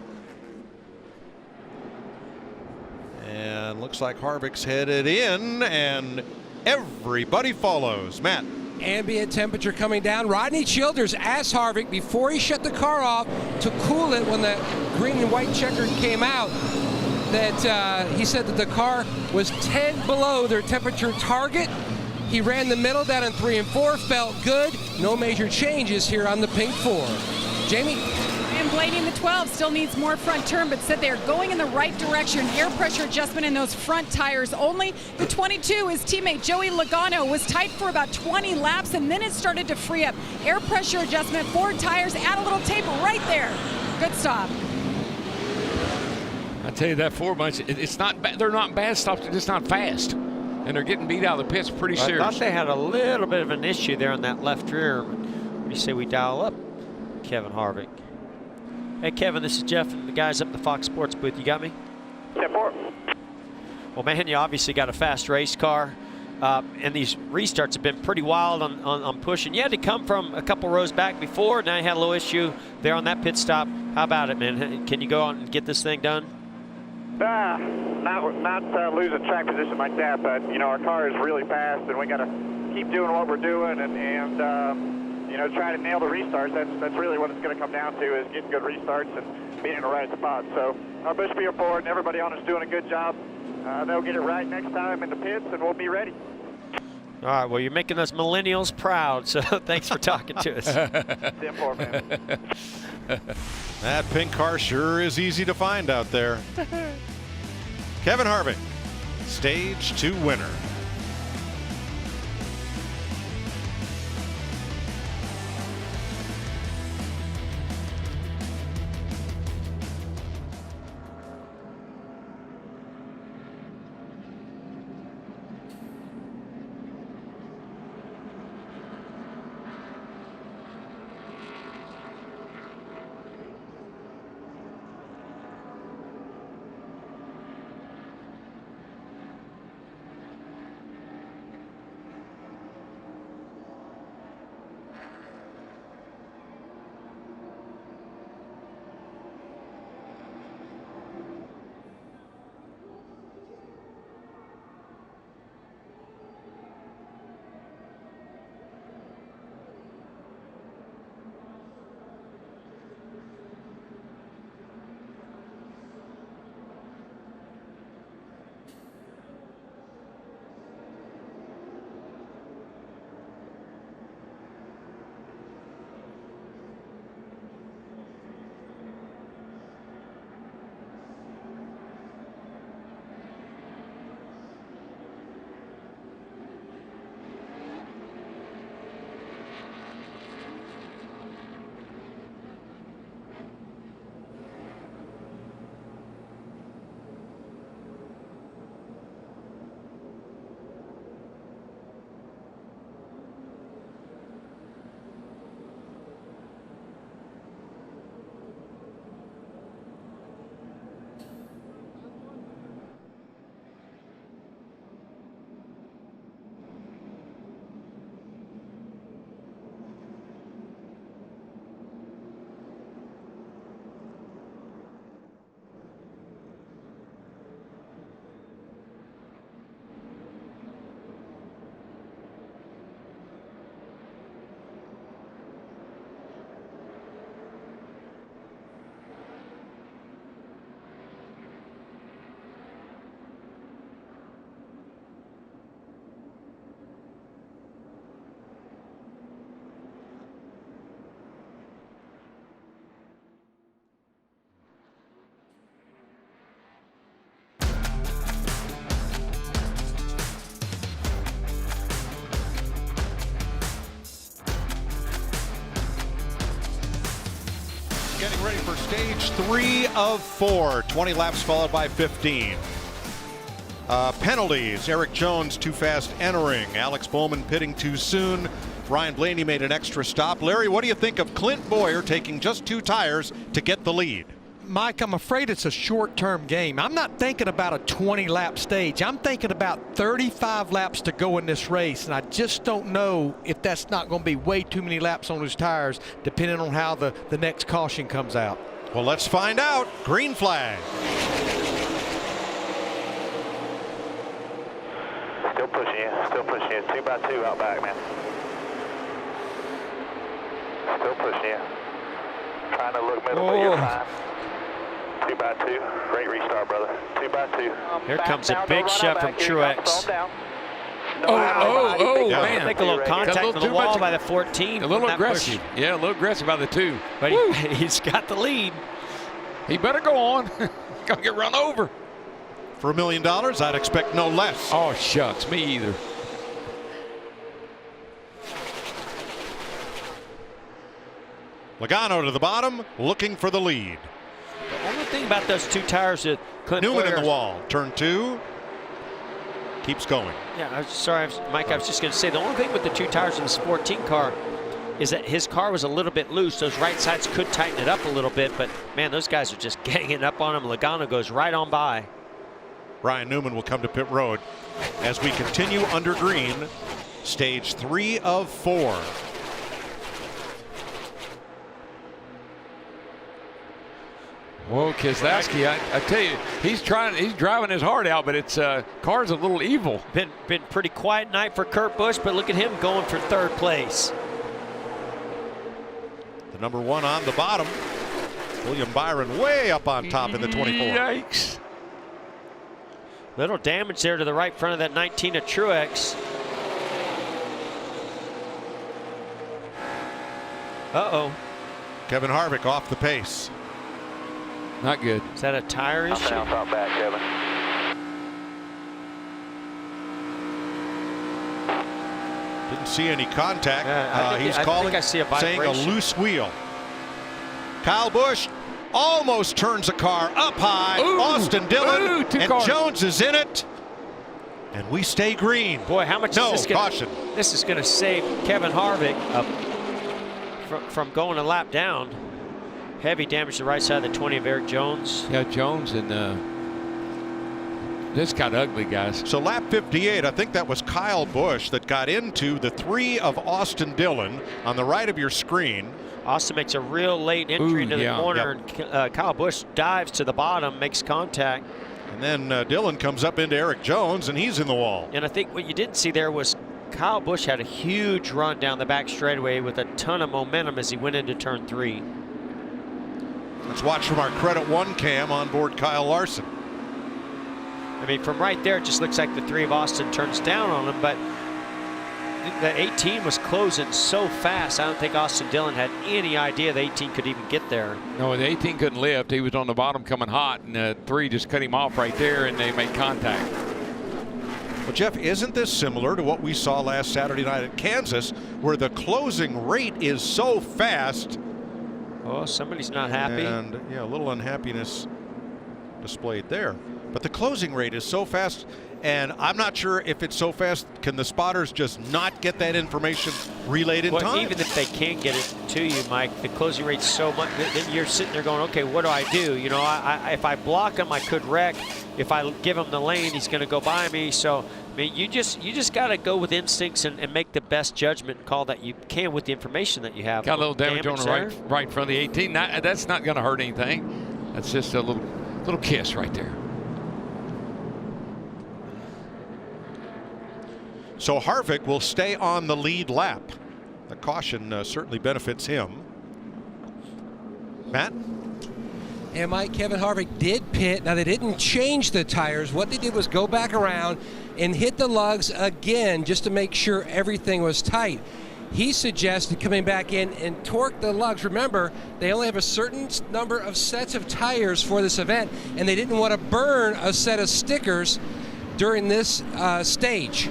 And looks like Harvick's headed in, and everybody follows. Matt. Ambient temperature coming down. Rodney Childers asked Harvick before he shut the car off to cool it when the green and white checker came out, that he said that the car was 10 below their temperature target. He ran the middle down in 3 and 4, felt good. No major changes here on the pink 4. Jamie? And Blaney in the 12 still needs more front turn, but said they're going in the right direction. Air pressure adjustment in those front tires only. The 22, his teammate Joey Logano was tight for about 20 laps, and then it started to free up. Air pressure adjustment, 4 tires, add a little tape right there. Good stop. I tell you that 4 months, it's not. They're not bad stops. They're just not fast, and they're getting beat out of the pits pretty serious. I thought they had a little bit of an issue there on that left rear. What do you say we dial up Kevin Harvick? Hey Kevin, this is Jeff and the guys up in the Fox Sports booth. You got me? 10-4. Well, man, you obviously got a fast race car, and these restarts have been pretty wild on pushing. You had to come from a couple rows back before. Now you had a little issue there on that pit stop. How about it, man? Can you go out and get this thing done? Not losing track position like that, but you know our car is really fast, and we got to keep doing what we're doing, and you know, try to nail the restarts. That's really what it's going to come down to, is getting good restarts and being in the right spot. So our Busch Field Ford and everybody on us doing a good job. They'll get it right next time in the pits, and we'll be ready. All right, well, you're making us millennials proud, so thanks for talking to us. 10-4, man. That pink car sure is easy to find out there. Kevin Harvick, Stage 2 winner. getting ready for stage 3 of 4. 20 laps followed by 15. Penalties. Eric Jones too fast entering. Alex Bowman pitting too soon. Ryan Blaney made an extra stop. Larry, what do you think of Clint Boyer taking just 2 tires to get the lead? Mike, I'm afraid it's a short-term game. I'm not thinking about a 20-lap stage. I'm thinking about 35 laps to go in this race, and I just don't know if that's not going to be way too many laps on those tires, depending on how the next caution comes out. Well, let's find out. Green flag. Still pushing you. 2 by 2 out back, man. Still pushing you. Trying to look middle, but you're fine. 2 by 2. Great restart, brother. 2 by 2. Here comes a big shove from Truex. Man. Make a little contact with the wall by the 14. A little aggressive. Yeah, a little aggressive by the 2. But he's got the lead. He better go on. Gonna get run over. For $1 million, I'd expect no less. Oh, shucks. Me either. Logano to the bottom, looking for the lead. The only thing about those 2 tires that Clint Newman Boyer, in the wall. Turn 2. Keeps going. Yeah, I'm sorry, Mike. I was just going to say the only thing with the 2 tires in this 14 car is that his car was a little bit loose. Those right sides could tighten it up a little bit, but man, those guys are just ganging up on him. Logano goes right on by. Ryan Newman will come to pit road as we continue under green, stage 3 of 4. Whoa, Keselowski, I tell you, he's driving his heart out, but it's car's a little evil. Been pretty quiet night for Kurt Busch, but look at him going for 3rd place. The number 1 on the bottom. William Byron way up on top in the 24. Yikes. Little damage there to the right front of that 19 of Truex. Uh-oh. Kevin Harvick off the pace. Not good. Is that a tire issue? Out back, Kevin. Didn't see any contact. He's I calling, think I see a saying a loose wheel. Kyle Busch almost turns a car up high. Austin Dillon and cars. Jones is in it. And we stay green. Boy, how much is this gonna, caution. This is going to save Kevin Harvick from going a lap down. Heavy damage to the right side of the 20 of Eric Jones. Yeah, Jones and this got ugly, guys. So lap 58, I think that was Kyle Busch that got into the 3 of Austin Dillon on the right of your screen. Austin makes a real late entry into the corner, and Kyle Busch dives to the bottom, makes contact. And then Dillon comes up into Eric Jones, and he's in the wall. And I think what you didn't see there was Kyle Busch had a huge run down the back straightaway with a ton of momentum as he went into turn 3. Let's watch from our Credit One cam on board Kyle Larson. I mean, from right there, it just looks like the 3 of Austin turns down on him, but the 18 was closing so fast, I don't think Austin Dillon had any idea the 18 could even get there. No, the 18 couldn't lift. He was on the bottom coming hot, and the 3 just cut him off right there, and they made contact. Well, Jeff, isn't this similar to what we saw last Saturday night at Kansas, where the closing rate is so fast? Oh, somebody's not happy. And yeah, a little unhappiness displayed there. But the closing rate is so fast, and I'm not sure if it's so fast, can the spotters just not get that information relayed in time? Even if they can get it to you, Mike, the closing rate's so much, then you're sitting there going, okay, what do I do? You know, if I block him, I could wreck. If I give him the lane, he's going to go by me. So, I mean, you just got to go with instincts and make the best judgment call that you can with the information that you have. Got a little damage on the right in front of the 18. That's not going to hurt anything. That's just a little kiss right there. So Harvick will stay on the lead lap. The caution certainly benefits him. Matt? And Mike, Kevin Harvick did pit. Now, they didn't change the tires. What they did was go back around and hit the lugs again just to make sure everything was tight. He suggested coming back in and torque the lugs. Remember, they only have a certain number of sets of tires for this event, and they didn't want to burn a set of stickers during this stage.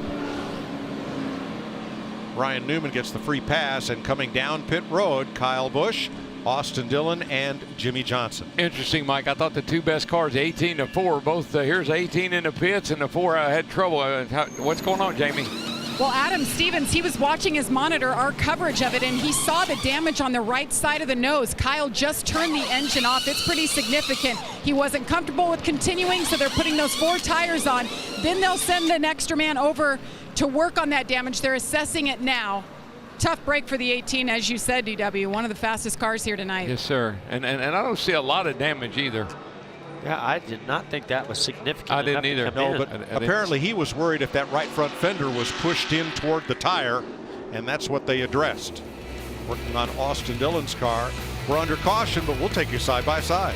Ryan Newman gets the free pass, and coming down pit road, Kyle Busch Austin Dillon and Jimmy Johnson. Interesting, Mike. I thought the two best cars, 18 to 4, both here's 18 in the pits and the 4 had trouble. What's going on, Jamie? Well, Adam Stevens, he was watching his monitor, our coverage of it, and he saw the damage on the right side of the nose. Kyle just turned the engine off. It's pretty significant. He wasn't comfortable with continuing, so they're putting those 4 tires on. Then they'll send an extra man over to work on that damage. They're assessing it now. Tough break for the 18, as you said, DW. One of the fastest cars here tonight. Yes, sir. And I don't see a lot of damage either. Yeah, I did not think that was significant. I didn't either. No, but apparently he was worried if that right front fender was pushed in toward the tire, and that's what they addressed. Working on Austin Dillon's car. We're under caution, but we'll take you side by side.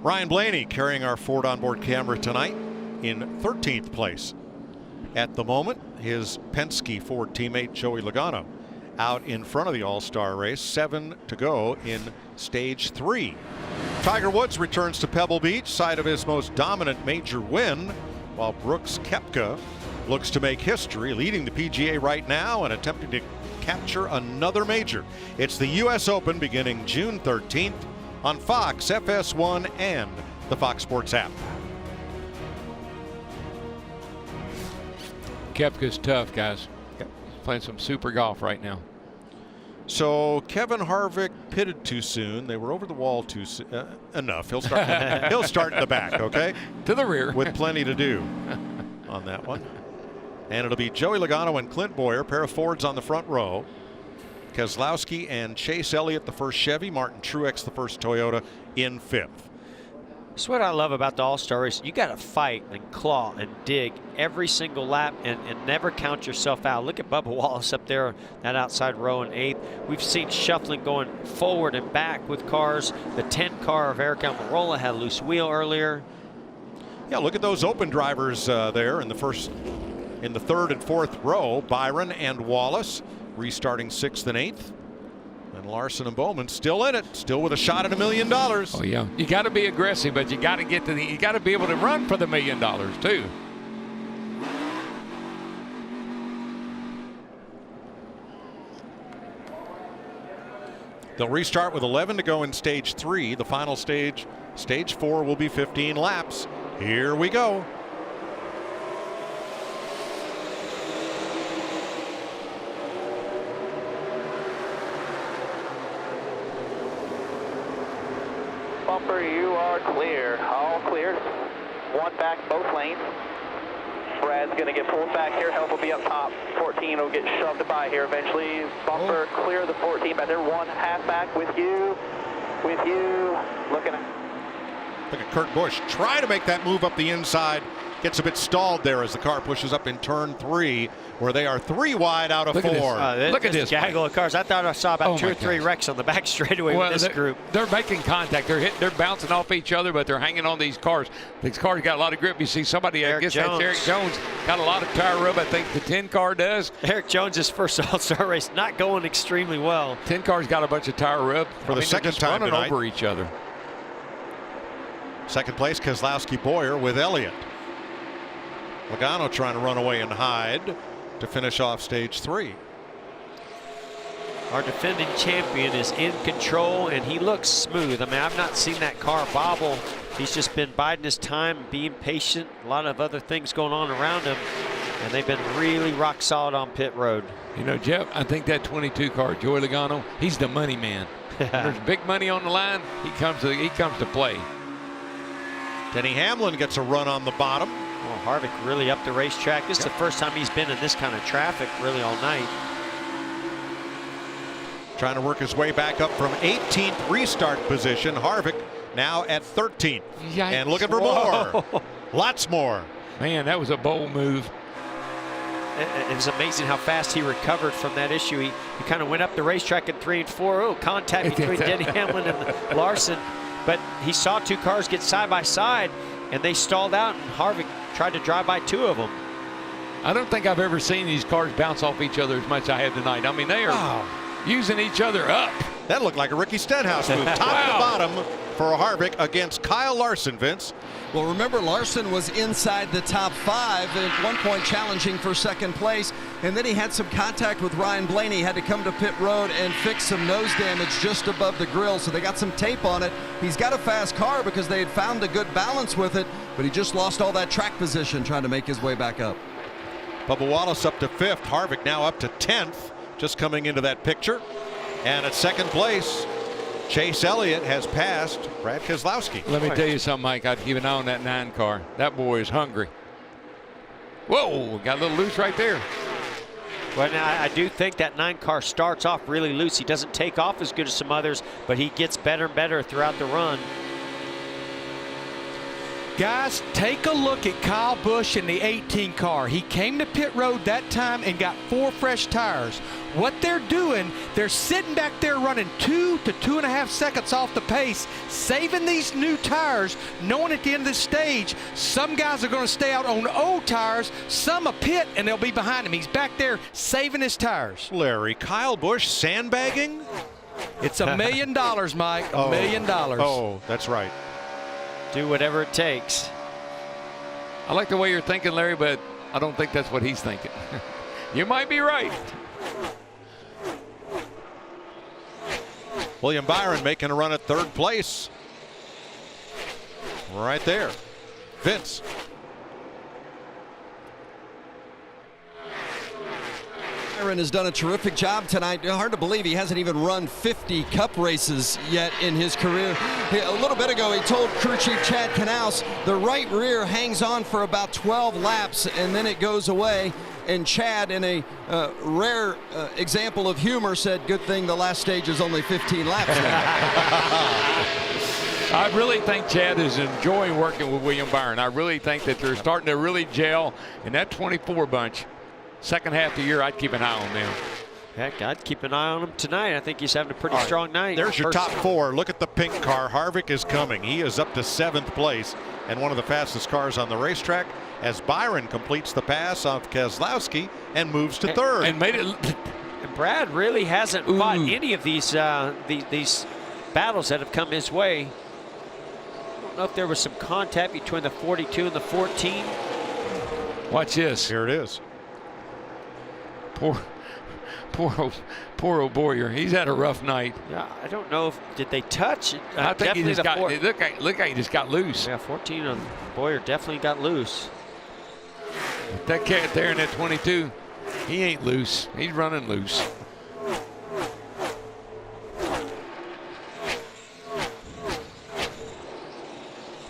Ryan Blaney carrying our Ford onboard camera tonight in 13th place. At the moment, his Penske Ford teammate Joey Logano out in front of the All-Star race. 7 to go in stage 3. Tiger Woods returns to Pebble Beach, site of his most dominant major win, while Brooks Koepka looks to make history, leading the PGA right now and attempting to capture another major. It's the U.S. Open beginning June 13th on Fox, FS1, and the Fox Sports app. Koepka's tough, guys. He's playing some super golf right now. So Kevin Harvick pitted too soon. They were over the wall too soon. Enough. He'll start. He'll start in the back. Okay. To the rear. With plenty to do on that one. And it'll be Joey Logano and Clint Boyer, pair of Fords on the front row. Keselowski and Chase Elliott, the first Chevy. Martin Truex, the first Toyota, in 5th. That's what I love about the All-Star race. You got to fight and claw and dig every single lap and never count yourself out. Look at Bubba Wallace up there, that outside row in 8th. We've seen shuffling going forward and back with cars. The 10 car of Eric Almirola had a loose wheel earlier. Yeah, look at those open drivers there in the 3rd and 4th row. Byron and Wallace restarting 6th and 8th. And Larson and Bowman still in it, still with a shot at $1 million. Oh yeah, you got to be aggressive, but you got to get to you got to be able to run for the $1 million too. They'll restart with 11 to go in stage 3. The final stage, stage 4, will be 15 laps. Here we go. Bumper, you are clear. All clear. One back, both lanes. Brad's going to get pulled back here. Help will be up top. 14 will get shoved by here eventually. Bumper clear of the 14 back there. 1 half back with you. Looking at Kurt Busch try to make that move up the inside. Gets a bit stalled there as the car pushes up in turn 3, where they are 3 wide out of 4. Look at this gaggle of cars. I thought I saw about 2 or 3 wrecks on the back straightaway with this group. They're making contact. They're bouncing off each other, but they're hanging on these cars. These cars got a lot of grip. You see somebody, I guess that's Eric Jones, got a lot of tire rub. I think the 10 car does. Eric Jones' first All-Star race not going extremely well. 10 cars got a bunch of tire rub. For the second time running tonight. over each other. Second place, Keselowski Boyer with Elliott. Logano trying to run away and hide to finish off stage 3. Our defending champion is in control, and he looks smooth. I mean, I've not seen that car bobble. He's just been biding his time, being patient. A lot of other things going on around him, and they've been really rock solid on pit road. You know, Jeff, I think that 22 car, Joey Logano, he's the money man. There's big money on the line. He comes to play. Denny Hamlin gets a run on the bottom. Well, Harvick really up the racetrack. This is the first time he's been in this kind of traffic really all night. Trying to work his way back up from 18th restart position. Harvick now at 13th. Yikes. And looking for more. Lots more. Man, that was a bold move. It was amazing how fast he recovered from that issue. He kind of went up the racetrack in 3 and 4. Oh, contact between Denny Hamlin and Larson. But he saw 2 cars get side by side, and they stalled out, and Harvick tried to drive by 2 of them. I don't think I've ever seen these cars bounce off each other as much as I have tonight. I mean, they are using each other up. That looked like a Ricky Stenhouse move. Top to bottom for Harvick against Kyle Larson, Vince. Well, remember, Larson was inside the top 5 at one point, challenging for second place, and then he had some contact with Ryan Blaney. He had to come to pit road and fix some nose damage just above the grill, so they got some tape on it. He's got a fast car because they had found a good balance with it, but he just lost all that track position trying to make his way back up. Bubba Wallace up to 5th. Harvick now up to 10th, just coming into that picture. And at second place, Chase Elliott has passed Brad Keselowski. Let me tell you something, Mike. I'd keep an eye on that 9 car. That boy is hungry. Whoa, got a little loose right there. Well, now I do think that 9 car starts off really loose. He doesn't take off as good as some others, but he gets better and better throughout the run. Guys, take a look at Kyle Busch in the 18 car. He came to pit road that time and got 4 fresh tires. What they're doing, they're sitting back there running 2 to 2.5 seconds off the pace, saving these new tires, knowing at the end of the stage, some guys are going to stay out on old tires, some a pit, and they'll be behind him. He's back there saving his tires. Larry, Kyle Busch sandbagging? It's $1 million, Mike, $1 million. Oh, that's right. Do whatever it takes. I like the way you're thinking, Larry, but I don't think that's what he's thinking. You might be right. William Byron making a run at 3rd place. Right there. Vince. Byron has done a terrific job tonight. Hard to believe he hasn't even run 50 Cup races yet in his career. A little bit ago, he told crew chief Chad Knaus the right rear hangs on for about 12 laps and then it goes away. And Chad, in a rare example of humor, said, good thing the last stage is only 15 laps now. I really think Chad is enjoying working with William Byron. I really think that they're starting to really gel in that 24 bunch. Second half of the year, I'd keep an eye on them. Heck, I'd keep an eye on him tonight. I think he's having a pretty strong night. There's your top 4. Look at the pink car. Harvick is coming. He is up to 7th place and one of the fastest cars on the racetrack as Byron completes the pass off Keselowski and moves to 3rd. And made it. And Brad really hasn't fought any of these battles that have come his way. I don't know if there was some contact between the 42 and the 14. Watch this. Here it is. Poor old Boyer. He's had a rough night. Yeah, I don't know if did they touch. I think he just got. Look like he just got loose. Yeah, 14 on Boyer definitely got loose. That cat there in that 22, he ain't loose. He's running loose.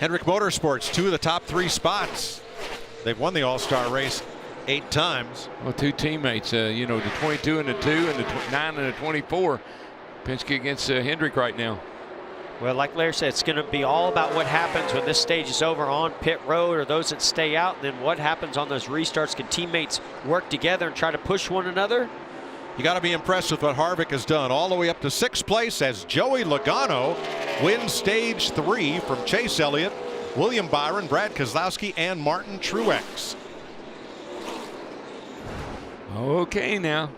Hendrick Motorsports, 2 of the top 3 spots. They've won the All-Star race 8 times. Well, 2 teammates, you know, the 22 and the 2 and the 9 and the 24. Penske against Hendrick right now. Well, like Larry said, it's going to be all about what happens when this stage is over on pit road, or those that stay out, and then what happens on those restarts. Can teammates work together and try to push one another? You got to be impressed with what Harvick has done, all the way up to 6th place as Joey Logano wins stage 3 from Chase Elliott, William Byron, Brad Keselowski, and Martin Truex. Okay, now.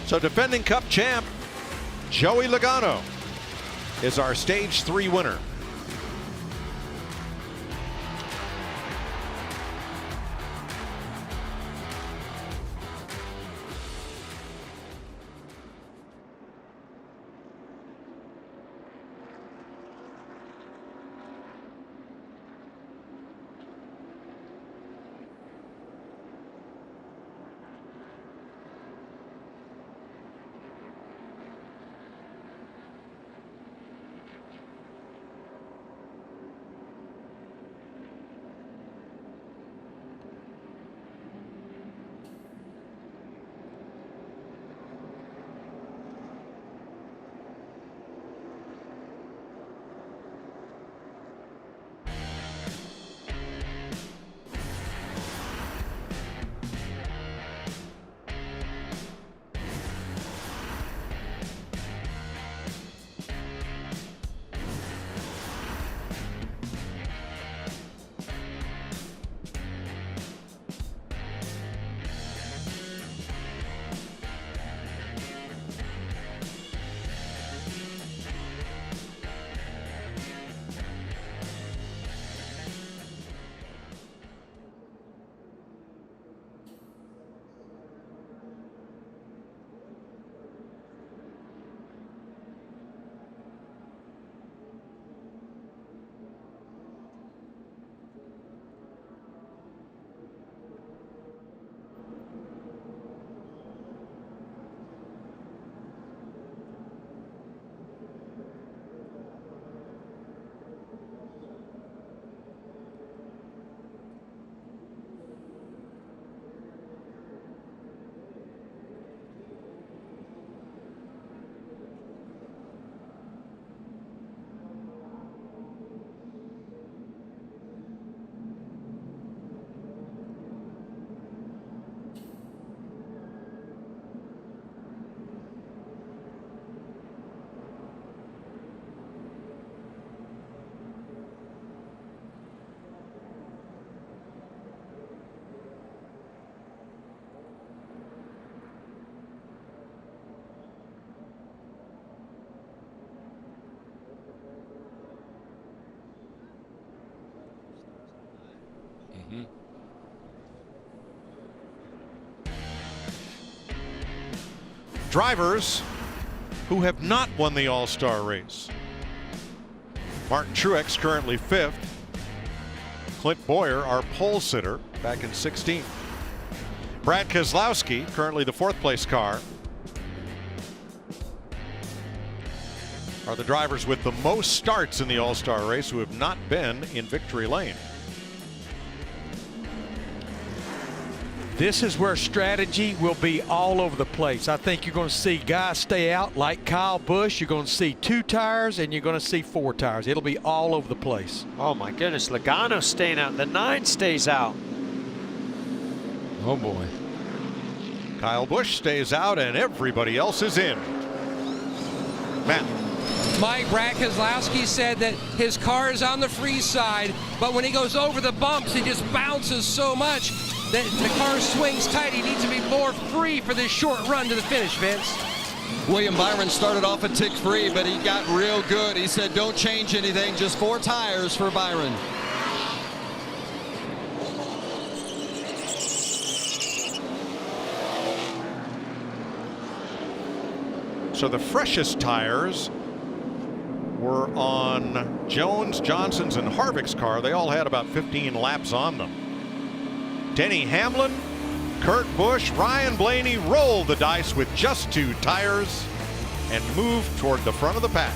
So defending Cup champ Joey Logano is our stage 3 winner. Drivers who have not won the All-Star race. Martin Truex currently 5th. Clint Boyer, our pole sitter, back in 16. Brad Keselowski, currently the 4th place car, are the drivers with the most starts in the All-Star race who have not been in victory lane. This is where strategy will be all over the place. I think you're going to see guys stay out like Kyle Busch. You're going to see 2 tires and you're going to see 4 tires. It'll be all over the place. Oh my goodness, Logano staying out. The 9 stays out. Oh boy. Kyle Busch stays out and everybody else is in. Matt. Mike, Brad Keselowski said that his car is on the free side, but when he goes over the bumps, he just bounces so much that the car swings tight. He needs to be more free for this short run to the finish, Vince. William Byron started off a tick free, but he got real good. He said, don't change anything, just 4 tires for Byron. So the freshest tires were on Jones, Johnson's, and Harvick's car. They all had about 15 laps on them. Denny Hamlin, Kurt Busch, Ryan Blaney rolled the dice with just 2 tires and moved toward the front of the pack.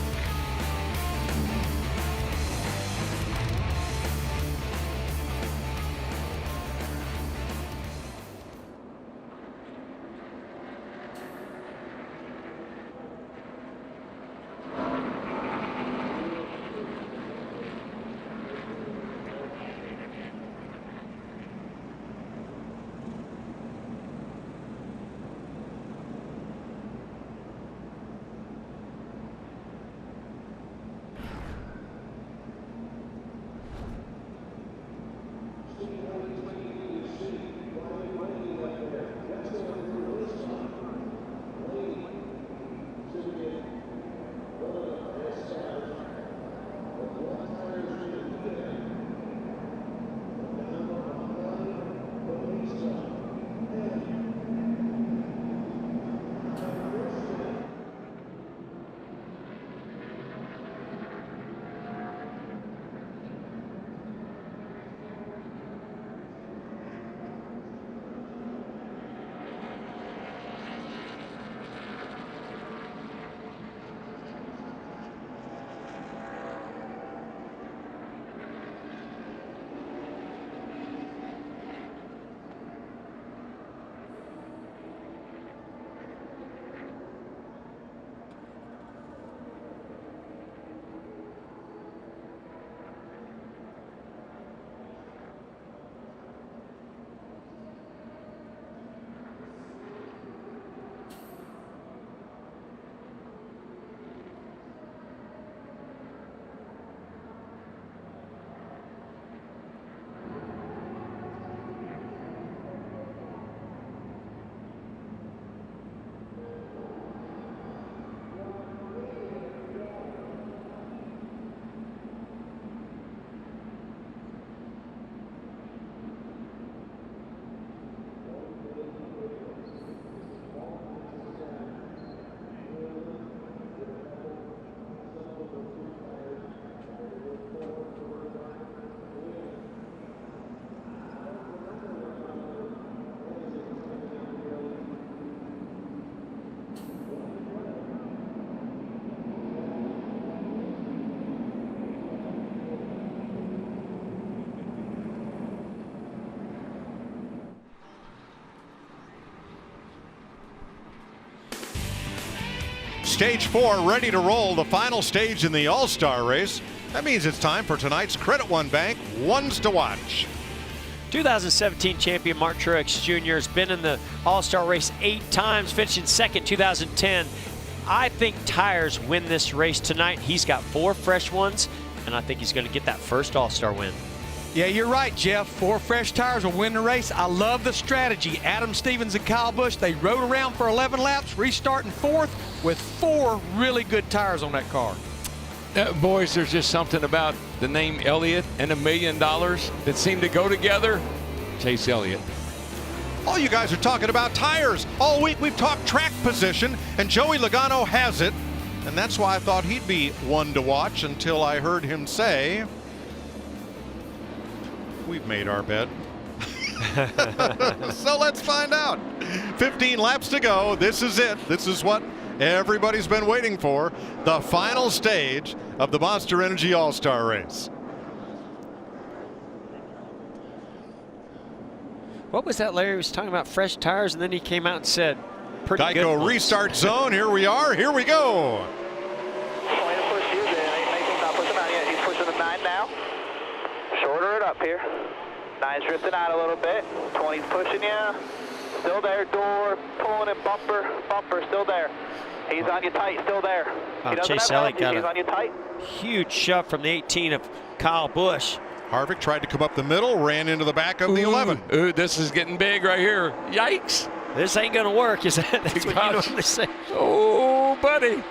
stage 4 ready to roll, the final stage in the All-Star race. That means it's time for tonight's Credit One Bank Ones to Watch. 2017 champion Mark Truex Jr. has been in the All-Star race 8 times, finishing second 2010. I think tires win this race tonight. He's got 4 fresh ones, and I think he's going to get that first All-Star win. Yeah, you're right, Jeff. 4 fresh tires will win the race. I love the strategy. Adam Stevens and Kyle Busch, they rode around for 11 laps, restarting 4th with 4 really good tires on that car. Boys, there's just something about the name Elliott and $1 million that seem to go together. Chase Elliott. All you guys are talking about tires. All week we've talked track position, and Joey Logano has it. And that's why I thought he'd be one to watch until I heard him say, we've made our bed. So let's find out. 15 laps to go. This is it. This is what everybody's been waiting for. The final stage of the Monster Energy All-Star Race. What was that, Larry? He was talking about fresh tires, and then he came out and said, pretty good Geico ones. restart zone. Here we are. Here we go. He's pushing the 9 now. Shorter it up here. 9's drifting out a little bit. 20's pushing you. Still there. Door pulling it. Bumper still there. He's on you tight. Still there. Oh, He doesn't Chase have Elliott help. got He's a on you tight. huge shove from the 18 of Kyle Busch. Harvick tried to come up the middle, ran into the back of the 11. Ooh, this is getting big right here. Yikes. This ain't gonna work, is that? That's what you normally say. Oh, buddy.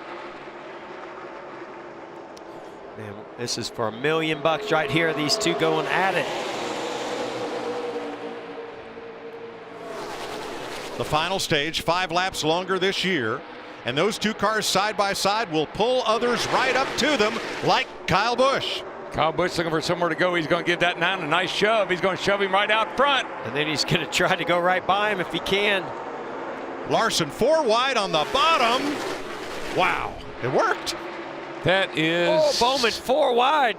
Man, this is for $1 million right here. These two going at it. The final stage, 5 laps longer this year. And those 2 cars side by side will pull others right up to them, like Kyle Busch. Kyle Busch looking for somewhere to go. He's going to give that 9 a nice shove. He's going to shove him right out front. And then he's going to try to go right by him if he can. Larson 4 wide on the bottom. Wow, it worked. That is... Oh, Bowman 4 wide.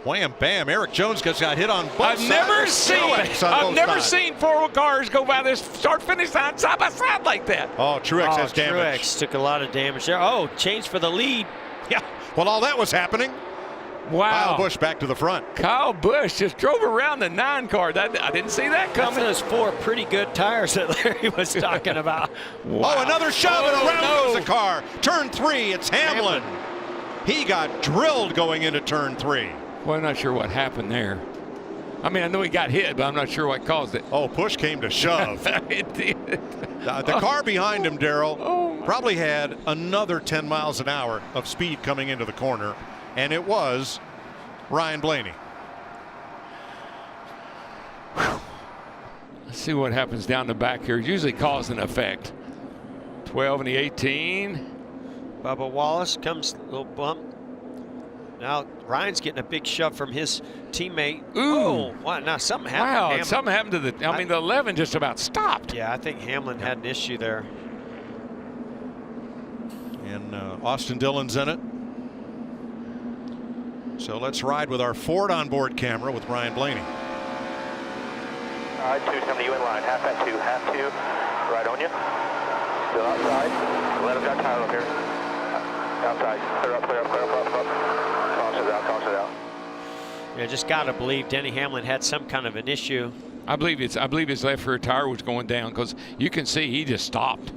Wham, bam. Eric Jones got hit on both I've never sides. seen 4 cars go by this start-finish line side by side like that. Oh, Truex has damage. Truex took a lot of damage there. Oh, changed for the lead. Yeah, while all that was happening, Wow. Kyle Busch back to the front. Kyle Busch just drove around the 9 car. I didn't see that coming. That's those 4 pretty good tires that Larry was talking about. Wow. Oh, another shove and around no. goes the car. Turn 3, it's Hamlin. He got drilled going into turn 3. Well, I'm not sure what happened there. I mean, I know he got hit, but I'm not sure what caused it. Oh, push came to shove. It did. The car behind him, Darrell, Oh, probably had another 10 miles an hour of speed coming into the corner, and it was Ryan Blaney. Let's see what happens down the back here. Usually cause and effect. 12 and the 18. Bubba Wallace comes, a little bump. Now Ryan's getting a big shove from his teammate. Ooh. Oh, wow, now something happened. Wow, something happened to the, I mean, the 11 just about stopped. Yeah, I think Hamlin had an issue there. And Austin Dillon's in it. So let's ride with our Ford onboard camera with Ryan Blaney. All right, 270, you in line. Half at 2, right on you. Still outside. Let him got tire up here. Outside. Clear up. Caution it out. Yeah, just got to believe Denny Hamlin had some kind of an issue. I believe his left rear tire was going down because you can see he just stopped.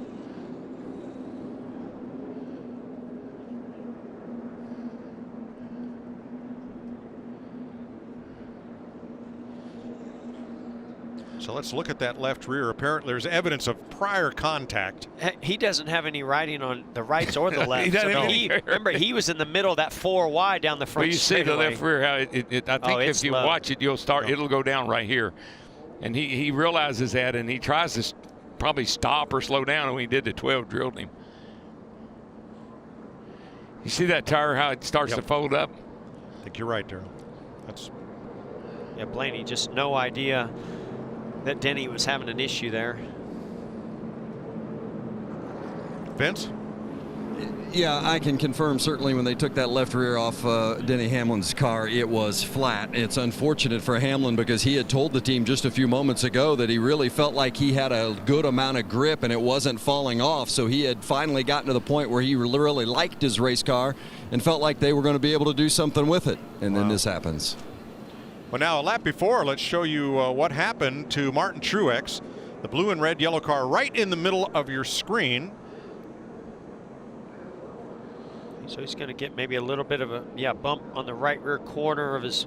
So let's look at that left rear. Apparently there's evidence of prior contact. He doesn't have any riding on the rights or the left. He doesn't So have remember, he was in the middle of that 4 wide down the front. Well, you see the straightaway. left rear, how I think if you slow. watch it, it'll go down right here. And he realizes that, and he tries to probably stop or slow down, and when he did, the 12 drilled him. You see that tire, how it starts to fold up? I think you're right, Darrell. Yeah, Blaney just no idea that Denny was having an issue there. Vince? Yeah, I can confirm certainly when they took that left rear off Denny Hamlin's car, it was flat. It's unfortunate for Hamlin because he had told the team just a few moments ago that he really felt like he had a good amount of grip and it wasn't falling off. So he had finally gotten to the point where he really liked his race car and felt like they were going to be able to do something with it. And then this happens. Well, now a lap before, let's show you what happened to Martin Truex. The blue and red yellow car right in the middle of your screen. So he's going to get maybe a little bit of a bump on the right rear corner of his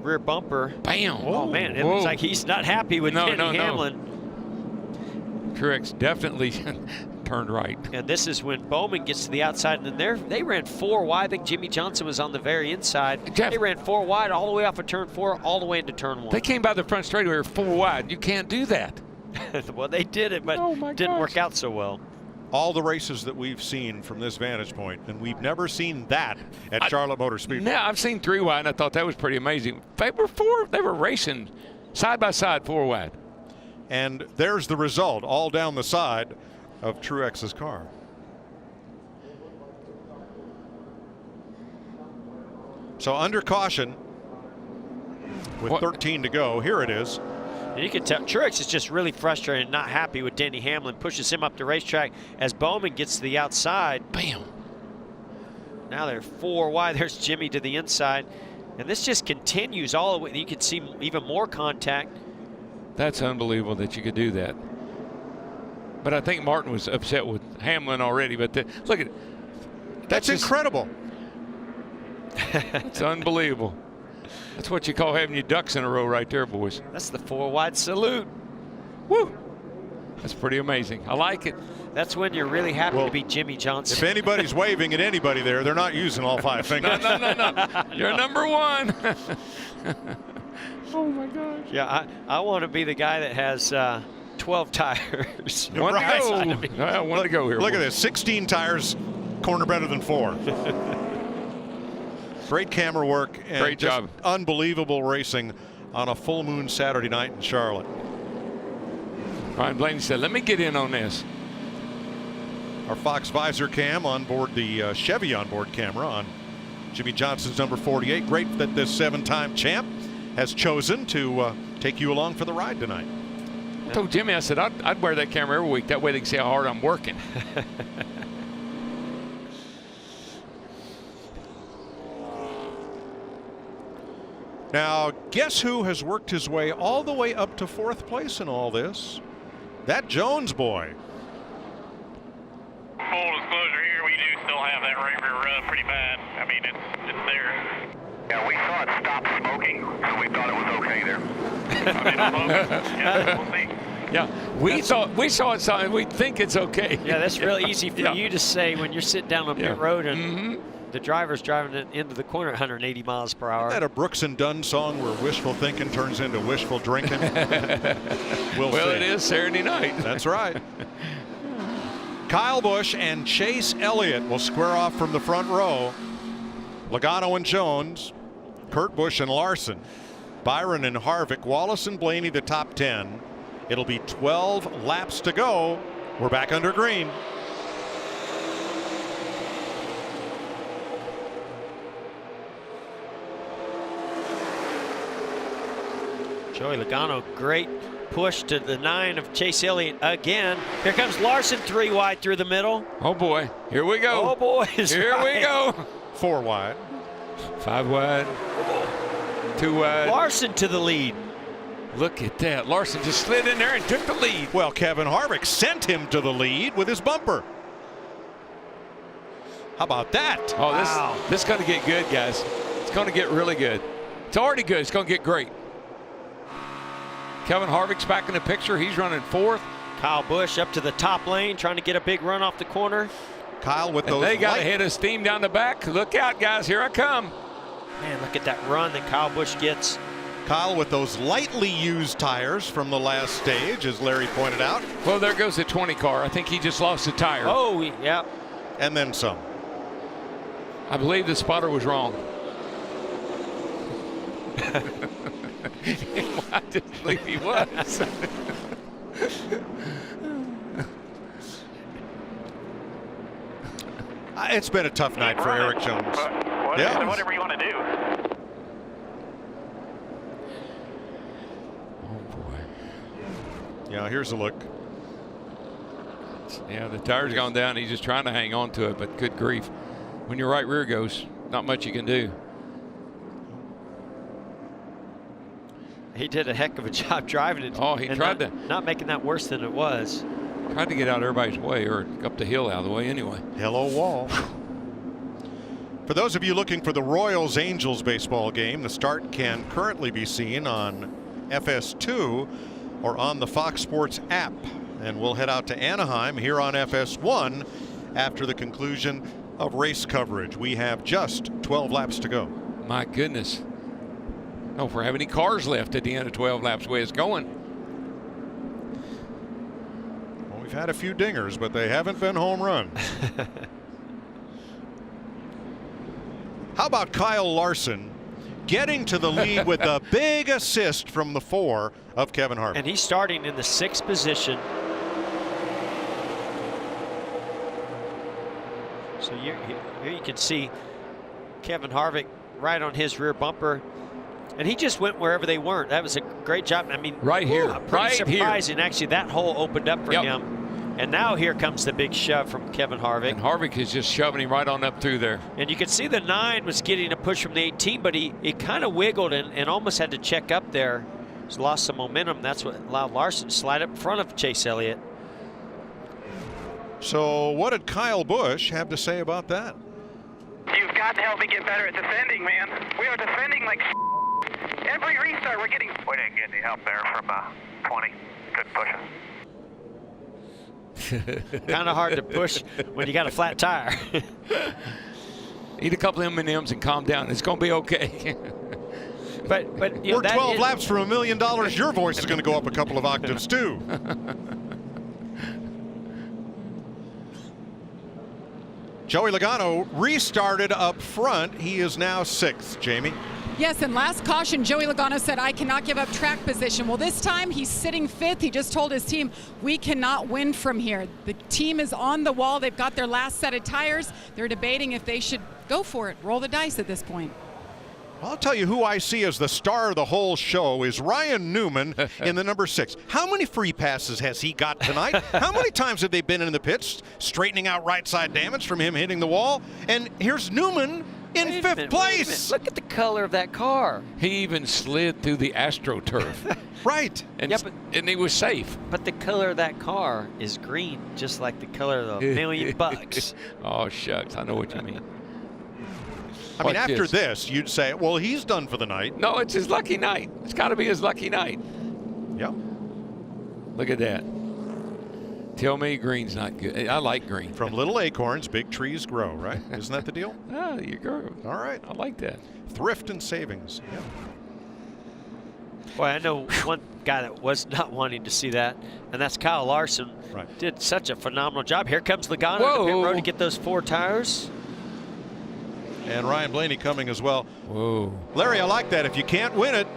rear bumper. Bam! Oh man, it looks like he's not happy with Denny Hamlin. Truex definitely turned right. And this is when Bowman gets to the outside, and then they ran 4 wide. I think Jimmy Johnson was on the very inside. Jeff, they ran 4 wide all the way off of turn 4, all the way into turn 1. They came by the front straightaway 4 wide. You can't do that. Well, they did it, but didn't work out so well. All the races that we've seen from this vantage point, and we've never seen that at Charlotte Motor Speedway. Now I've seen 3 wide, and I thought that was pretty amazing. They were racing side by side 4 wide. And there's the result, all down the side of Truex's car. So under caution, with 13 to go, here it is. And you can tell Truex is just really frustrated and not happy with Denny Hamlin. Pushes him up the racetrack as Bowman gets to the outside. Bam. Now they're 4 wide. There's Jimmy to the inside. And this just continues all the way. You can see even more contact. That's unbelievable that you could do that. But I think Martin was upset with Hamlin already. But look at it. That's incredible. It's unbelievable. That's what you call having your ducks in a row right there, boys. That's the 4 wide salute. Woo! That's pretty amazing. I like it. That's when you're really happy to be Jimmy Johnson. If anybody's waving at anybody there, they're not using all 5 fingers. No. You're number 1. Oh my gosh. Yeah, I want to be the guy that has 12 tires. One to go. I want to go here. Look at this. 16 tires, corner better than 4. Great camera work and great job. Unbelievable racing on a full moon Saturday night in Charlotte. Ryan Blaney said, let me get in on this. Our Fox visor cam on board the Chevy onboard camera on Jimmy Johnson's number 48. Great that this 7-time champ has chosen to take you along for the ride tonight. I told Jimmy, I said, I'd wear that camera every week. That way they can see how hard I'm working. Now, guess who has worked his way all the way up to 4th place in all this? That Jones boy. Full disclosure here, we do still have that right rear rub pretty bad. I mean, it's there. Yeah, we saw it stop smoking, so we thought it was okay there. Yeah, we'll see. Yeah, we saw it, so we think it's okay. Yeah, that's really easy for you to say when you're sitting down on pit road and the driver's driving it into the corner at 180 miles per hour. Isn't that a Brooks and Dunn song where wishful thinking turns into wishful drinking? Well, it is Saturday night. That's right. Kyle Busch and Chase Elliott will square off from the front row. Logano and Jones, Kurt Busch and Larson, Byron and Harvick, Wallace and Blaney, the top 10. It'll be 12 laps to go. We're back under green. Joey Logano, great push to the 9 of Chase Elliott again. Here comes Larson 3 wide through the middle. Oh boy, here we go. Oh boy, here we go. 4 wide. 5 wide. 2 wide. Larson to the lead. Look at that. Larson just slid in there and took the lead. Well, Kevin Harvick sent him to the lead with his bumper. How about that? Oh, this is going to get good, guys. It's going to get really good. It's already good. It's going to get great. Kevin Harvick's back in the picture. He's running 4th. Kyle Busch up to the top lane, trying to get a big run off the corner. Kyle with and those. They got a head of steam down the back. Look out, guys. Here I come. Man, look at that run that Kyle Busch gets. Kyle with those lightly used tires from the last stage, as Larry pointed out. Well, there goes the 20 car. I think he just lost the tire. Oh, yeah. And then some. I believe the spotter was wrong. I didn't believe he was. It's been a tough night for Eric Jones. Whatever you want to do. Oh, boy. Yeah, here's a look. Yeah, the tire's gone down. He's just trying to hang on to it, but good grief. When your right rear goes, not much you can do. He did a heck of a job driving it. Oh, he tried not making that worse than it was. Tried to get out of everybody's way, or up the hill out of the way anyway. Hello, wall. For those of you looking for the Royals-Angels baseball game, the start can currently be seen on FS2 or on the Fox Sports app. And we'll head out to Anaheim here on FS1 after the conclusion of race coverage. We have just 12 laps to go. My goodness. No, if we have any cars left at the end of 12 laps, the way it's going. Well, we've had a few dingers, but they haven't been home runs. How about Kyle Larson getting to the lead with a big assist from the 4 of Kevin Harvick? And he's starting in the 6th position. So here you can see Kevin Harvick right on his rear bumper. And he just went wherever they weren't. That was a great job. I mean, right here, pretty surprising. Actually, that hole opened up for him. And now here comes the big shove from Kevin Harvick. And Harvick is just shoving him right on up through there. And you can see the 9 was getting a push from the 18, but he kind of wiggled and almost had to check up there. He's lost some momentum. That's what allowed Larson to slide up in front of Chase Elliott. So what did Kyle Busch have to say about that? You've got to help me get better at defending, man. We are defending like every restart we're getting. We didn't get any help there from 20. Couldn't push us. Kind of hard to push when you got a flat tire. Eat a couple of M&Ms and calm down. It's going to be okay. But you know, we're 12 laps for $1 million. Your voice is going to go up a couple of octaves too. Joey Logano restarted up front. He is now 6th, Jamie. Yes, and last caution, Joey Logano said, I cannot give up track position. Well, this time he's sitting 5th. He just told his team, we cannot win from here. The team is on the wall. They've got their last set of tires. They're debating if they should go for it, roll the dice at this point. I'll tell you who I see as the star of the whole show is Ryan Newman in the number 6. How many free passes has he got tonight? How many times have they been in the pits straightening out right side damage from him hitting the wall? And here's Newman in 5th place. Look at the color of that car. He even slid through the AstroTurf. Right. And, and he was safe. But the color of that car is green, just like the color of the $1,000,000. Oh, shucks. I know what you mean. I mean, after this, you'd say, well, he's done for the night. No, it's his lucky night. It's got to be his lucky night. Yeah. Look at that. Tell me green's not good. I like green. From little acorns, big trees grow, right? Isn't that the deal? Oh, you grow. All right. I like that. Thrift and savings. Yeah. Boy, I know one guy that was not wanting to see that, and that's Kyle Larson. Right. Did such a phenomenal job. Here comes Logano to the pit road to get those 4 tires. And Ryan Blaney coming as well. Whoa. Larry, I like that. If you can't win it,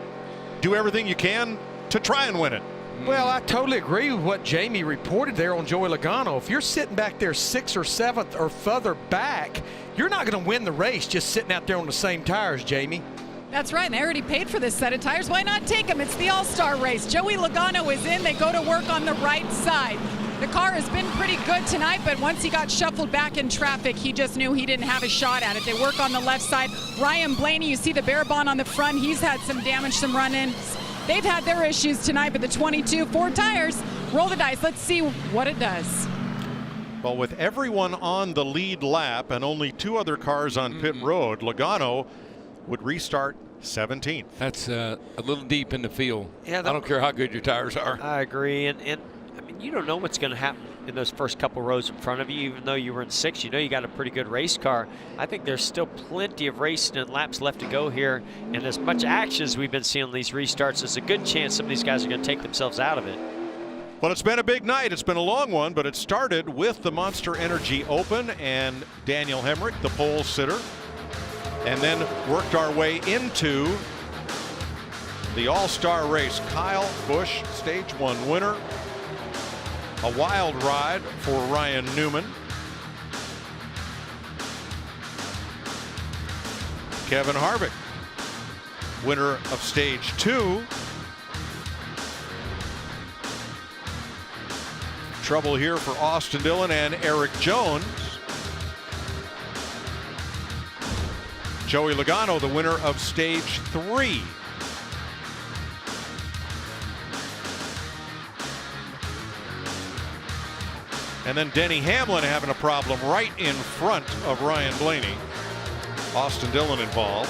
do everything you can to try and win it. Well, I totally agree with what Jamie reported there on Joey Logano. If you're sitting back there 6th or 7th or further back, you're not going to win the race just sitting out there on the same tires, Jamie. That's right, and they already paid for this set of tires. Why not take them? It's the All-Star race. Joey Logano is in. They go to work on the right side. The car has been pretty good tonight, but once he got shuffled back in traffic, he just knew he didn't have a shot at it. They work on the left side. Ryan Blaney, you see the bare bond on the front. He's had some damage, some run-ins. They've had their issues tonight, but the 22, 4 tires, roll the dice. Let's see what it does. Well, with everyone on the lead lap and only 2 other cars on pit road, Logano would restart 17th. That's a little deep in the field. Yeah, I don't care how good your tires are. I agree, and I mean, you don't know what's going to happen in those first couple rows in front of you. Even though you were in 6th, you know you got a pretty good race car. I think there's still plenty of racing and laps left to go here, and as much action as we've been seeing on these restarts, there's a good chance some of these guys are going to take themselves out of it. Well, it's been a big night. It's been a long one, but it started with the Monster Energy Open and Daniel Hemrick, the pole sitter, and then worked our way into the All-Star race. Kyle Busch, Stage 1 winner. A wild ride for Ryan Newman. Kevin Harvick, winner of stage 2. Trouble here for Austin Dillon and Eric Jones. Joey Logano, the winner of stage 3. And then Denny Hamlin having a problem right in front of Ryan Blaney. Austin Dillon involved.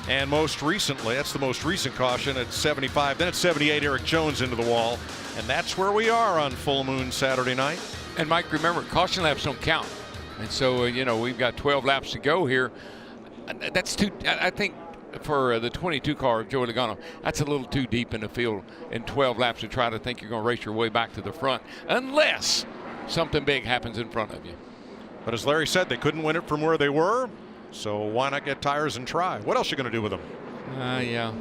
And most recently, that's the most recent caution at 75. Then at 78, Eric Jones into the wall. And that's where we are on Full Moon Saturday night. And Mike, remember, caution laps don't count. And so, you know, we've got 12 laps to go here. That's too, I think, for the 22 car of Joey Logano, that's a little too deep in the field in 12 laps to try to think you're going to race your way back to the front, unless something big happens in front of you. But as Larry said, they couldn't win it from where they were. So why not get tires and try? What else are you going to do with them? Yeah,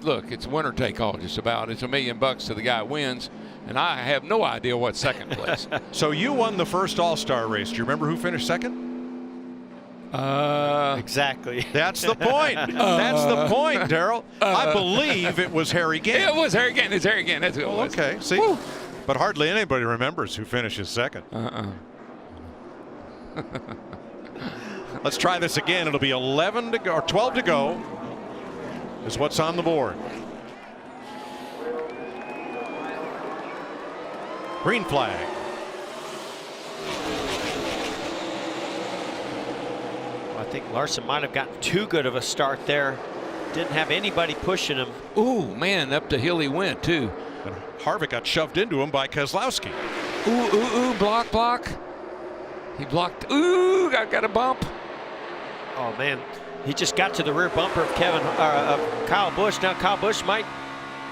look, it's winner take all just about. It's $1 million to the guy who wins, and I have no idea what's second place. So you won the first All-Star race. Do you remember who finished second? Exactly. That's the point. That's the point, Daryl. I believe it was Harry Gant. It was Harry Gant. It's Harry Gant. That's who it was. Okay. See, but hardly anybody remembers who finishes second. Let's try this again. It'll be 11 to go, or 12 to go, is what's on the board. Green flag. Well, I think Larson might have gotten too good of a start there. Didn't have anybody pushing him. Ooh, man, up the hill he went, too. And Harvick got shoved into him by Keselowski. Ooh, block. He blocked. Ooh, got a bump. Oh, man. He just got to the rear bumper of Kyle Busch. Now Kyle Busch might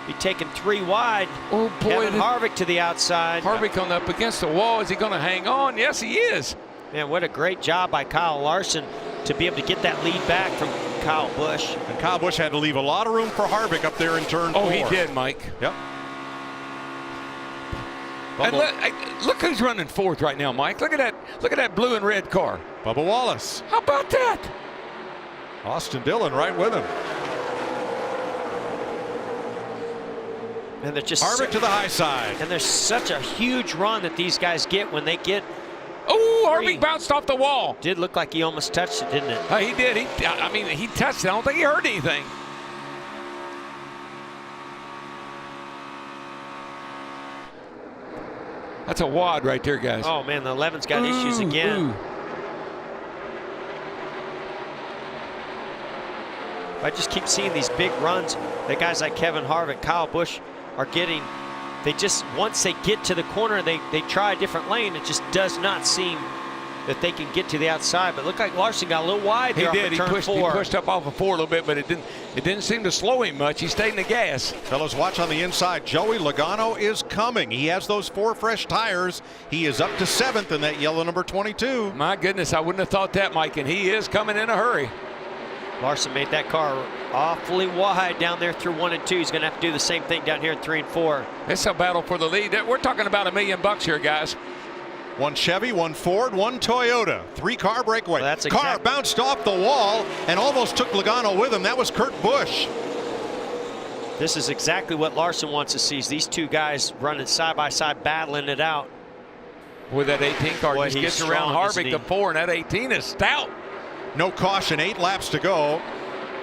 be taking 3 wide. Oh, boy. Kevin Harvick to the outside. Harvick on up against the wall. Is he going to hang on? Yes, he is. Man, what a great job by Kyle Larson to be able to get that lead back from Kyle Busch. And Kyle Busch had to leave a lot of room for Harvick up there in turn 4. Oh, he did, Mike. Yep. And look who's running fourth right now, Mike. Look at that blue and red car. Bubba Wallace. How about that? Austin Dillon right with him. And they're just Harvick to the high side. And there's such a huge run that these guys get when they get. Oh, Harvick bounced off the wall. Did look like he almost touched it, didn't it? He did. He touched it. I don't think he hurt anything. That's a wad right there, guys. Oh, man, the 11's got issues again. I just keep seeing these big runs that guys like Kevin Harvick, Kyle Busch are getting. They just, once they get to the corner, they try a different lane. It just does not seem that they can get to the outside. But it looked like Larson got a little wide there. He did. He pushed up off of 4 a little bit, but it didn't seem to slow him much. He stayed in the gas. Fellas, watch on the inside. Joey Logano is coming. He has those 4 fresh tires. He is up to 7th in that yellow number 22. My goodness, I wouldn't have thought that, Mike, and he is coming in a hurry. Larson made that car awfully wide down there through 1 and 2. He's going to have to do the same thing down here in 3 and 4. It's a battle for the lead. We're talking about $1 million here, guys. 1 Chevy, 1 Ford, 1 Toyota. 3-car breakaway. Well, car bounced off the wall and almost took Logano with him. That was Kurt Busch. This is exactly what Larson wants to see. Is these two guys running side by side, battling it out. Boy, that 18 car just gets around Harvick to 4, and that 18 is stout. No caution, 8 laps to go.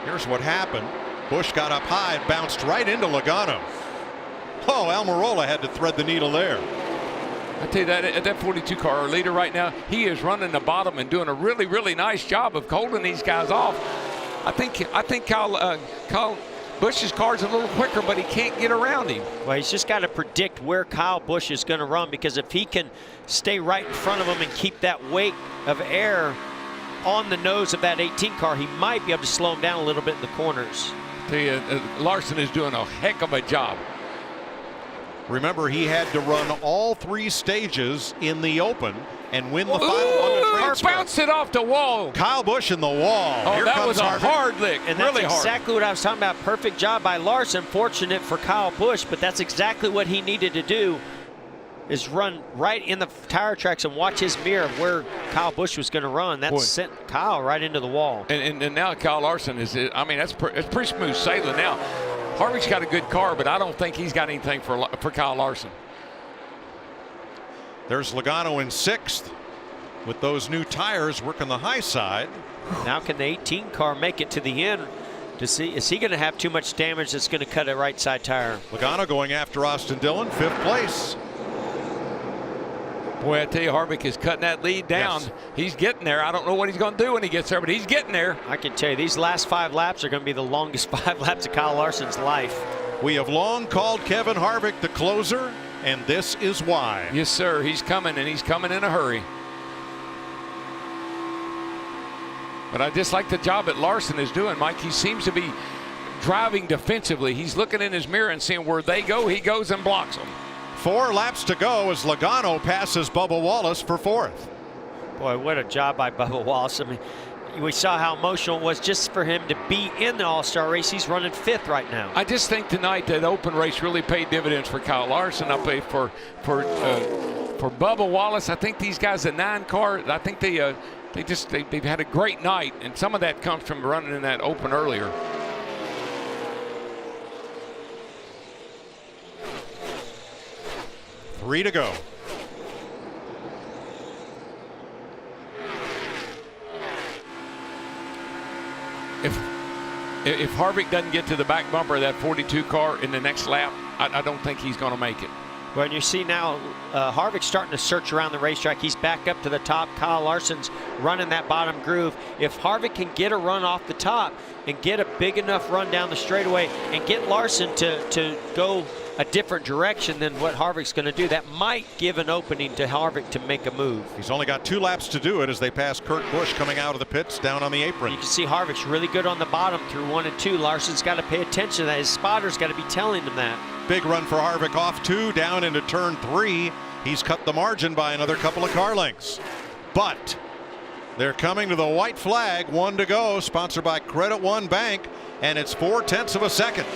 Here's what happened. Busch got up high, bounced right into Logano. Oh, Almirola had to thread the needle there. I tell you that 42 car, our leader right now, he is running the bottom and doing a really, really nice job of holding these guys off. I think Kyle Busch's car's a little quicker, but he can't get around him. Well, he's just got to predict where Kyle Busch is going to run, because if he can stay right in front of him and keep that weight of air on the nose of that 18 car, he might be able to slow him down a little bit in the corners. I tell you, Larson is doing a heck of a job. Remember, he had to run all 3 stages in the open and win the final one. Or bounced it off the wall. Kyle Busch in the wall. Oh, Here that was a Harvick. hard lick. And that's really exactly what I was talking about. Perfect job by Larson. Fortunate for Kyle Busch, but that's exactly what he needed to do. is run right in the tire tracks and watch his mirror of where Kyle Busch was going to run. That sent Kyle right into the wall. And now Kyle Larson is, I mean, it's pretty smooth sailing now. Harvick's got a good car, but I don't think he's got anything for Kyle Larson. There's Logano in 6th with those new tires working the high side. Now can the 18 car make it to the end to see, is he going to have too much damage that's going to cut a right side tire? Logano going after Austin Dillon, 5th place. Boy, I tell you, Harvick is cutting that lead down. Yes. He's getting there. I don't know what he's going to do when he gets there, but he's getting there. I can tell you, these last 5 laps are going to be the longest 5 laps of Kyle Larson's life. We have long called Kevin Harvick the closer, and this is why. Yes, sir. He's coming, and he's coming in a hurry. But I just like the job that Larson is doing, Mike. He seems to be driving defensively. He's looking in his mirror and seeing where they go. He goes and blocks them. 4 laps to go as Logano passes Bubba Wallace for 4th. Boy, what a job by Bubba Wallace. I mean, we saw how emotional it was just for him to be in the All-Star race. He's running 5th right now. I just think tonight that open race really paid dividends for Kyle Larson. I pay for Bubba Wallace. I think these guys at 9 car, I think they've had a great night, and some of that comes from running in that open earlier. Three to go. If Harvick doesn't get to the back bumper of that 42 car in the next lap, I don't think he's going to make it. Well, and you see now Harvick's starting to search around the racetrack. He's back up to the top. Kyle Larson's running that bottom groove. If Harvick can get a run off the top and get a big enough run down the straightaway and get Larson to go a different direction than what Harvick's going to do, that might give an opening to Harvick to make a move. He's only got 2 laps to do it as they pass Kurt Busch coming out of the pits down on the apron. You can see Harvick's really good on the bottom through 1 and 2. Larson's got to pay attention to that. His spotter's got to be telling him that. Big run for Harvick off 2 down into turn 3. He's cut the margin by another couple of car lengths. But they're coming to the white flag. 1 to go, sponsored by Credit One Bank, and it's 0.4 of a second.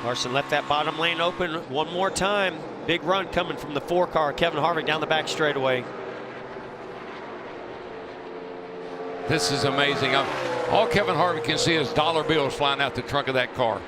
Larson left that bottom lane open one more time. Big run coming from the 4 car. Kevin Harvick down the back straightaway. This is amazing. All Kevin Harvick can see is dollar bills flying out the trunk of that car.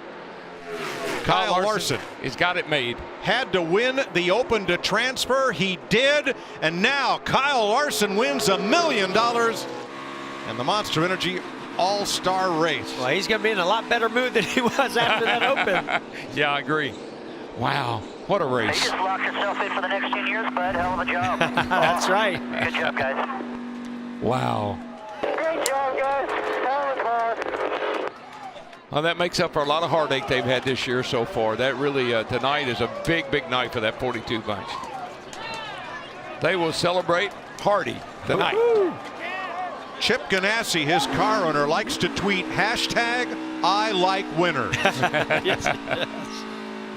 Kyle Larson has got it made. Had to win the Open to transfer. He did. And now Kyle Larson wins $1 million and the Monster Energy All-Star Race. Well, he's going to be in a lot better mood than he was after that Open. Yeah, I agree. Wow, what a race. He just locked himself in for the next 10 years, bud. Hell of a job. That's right. Good job, guys. Wow. Great job, guys. That was hard. Well, that makes up for a lot of heartache they've had this year so far. That really, tonight is a big, big night for that 42 bunch. They will celebrate Hardy tonight. Woo-hoo. Chip Ganassi, his car owner, likes to tweet #I like winners. Yes,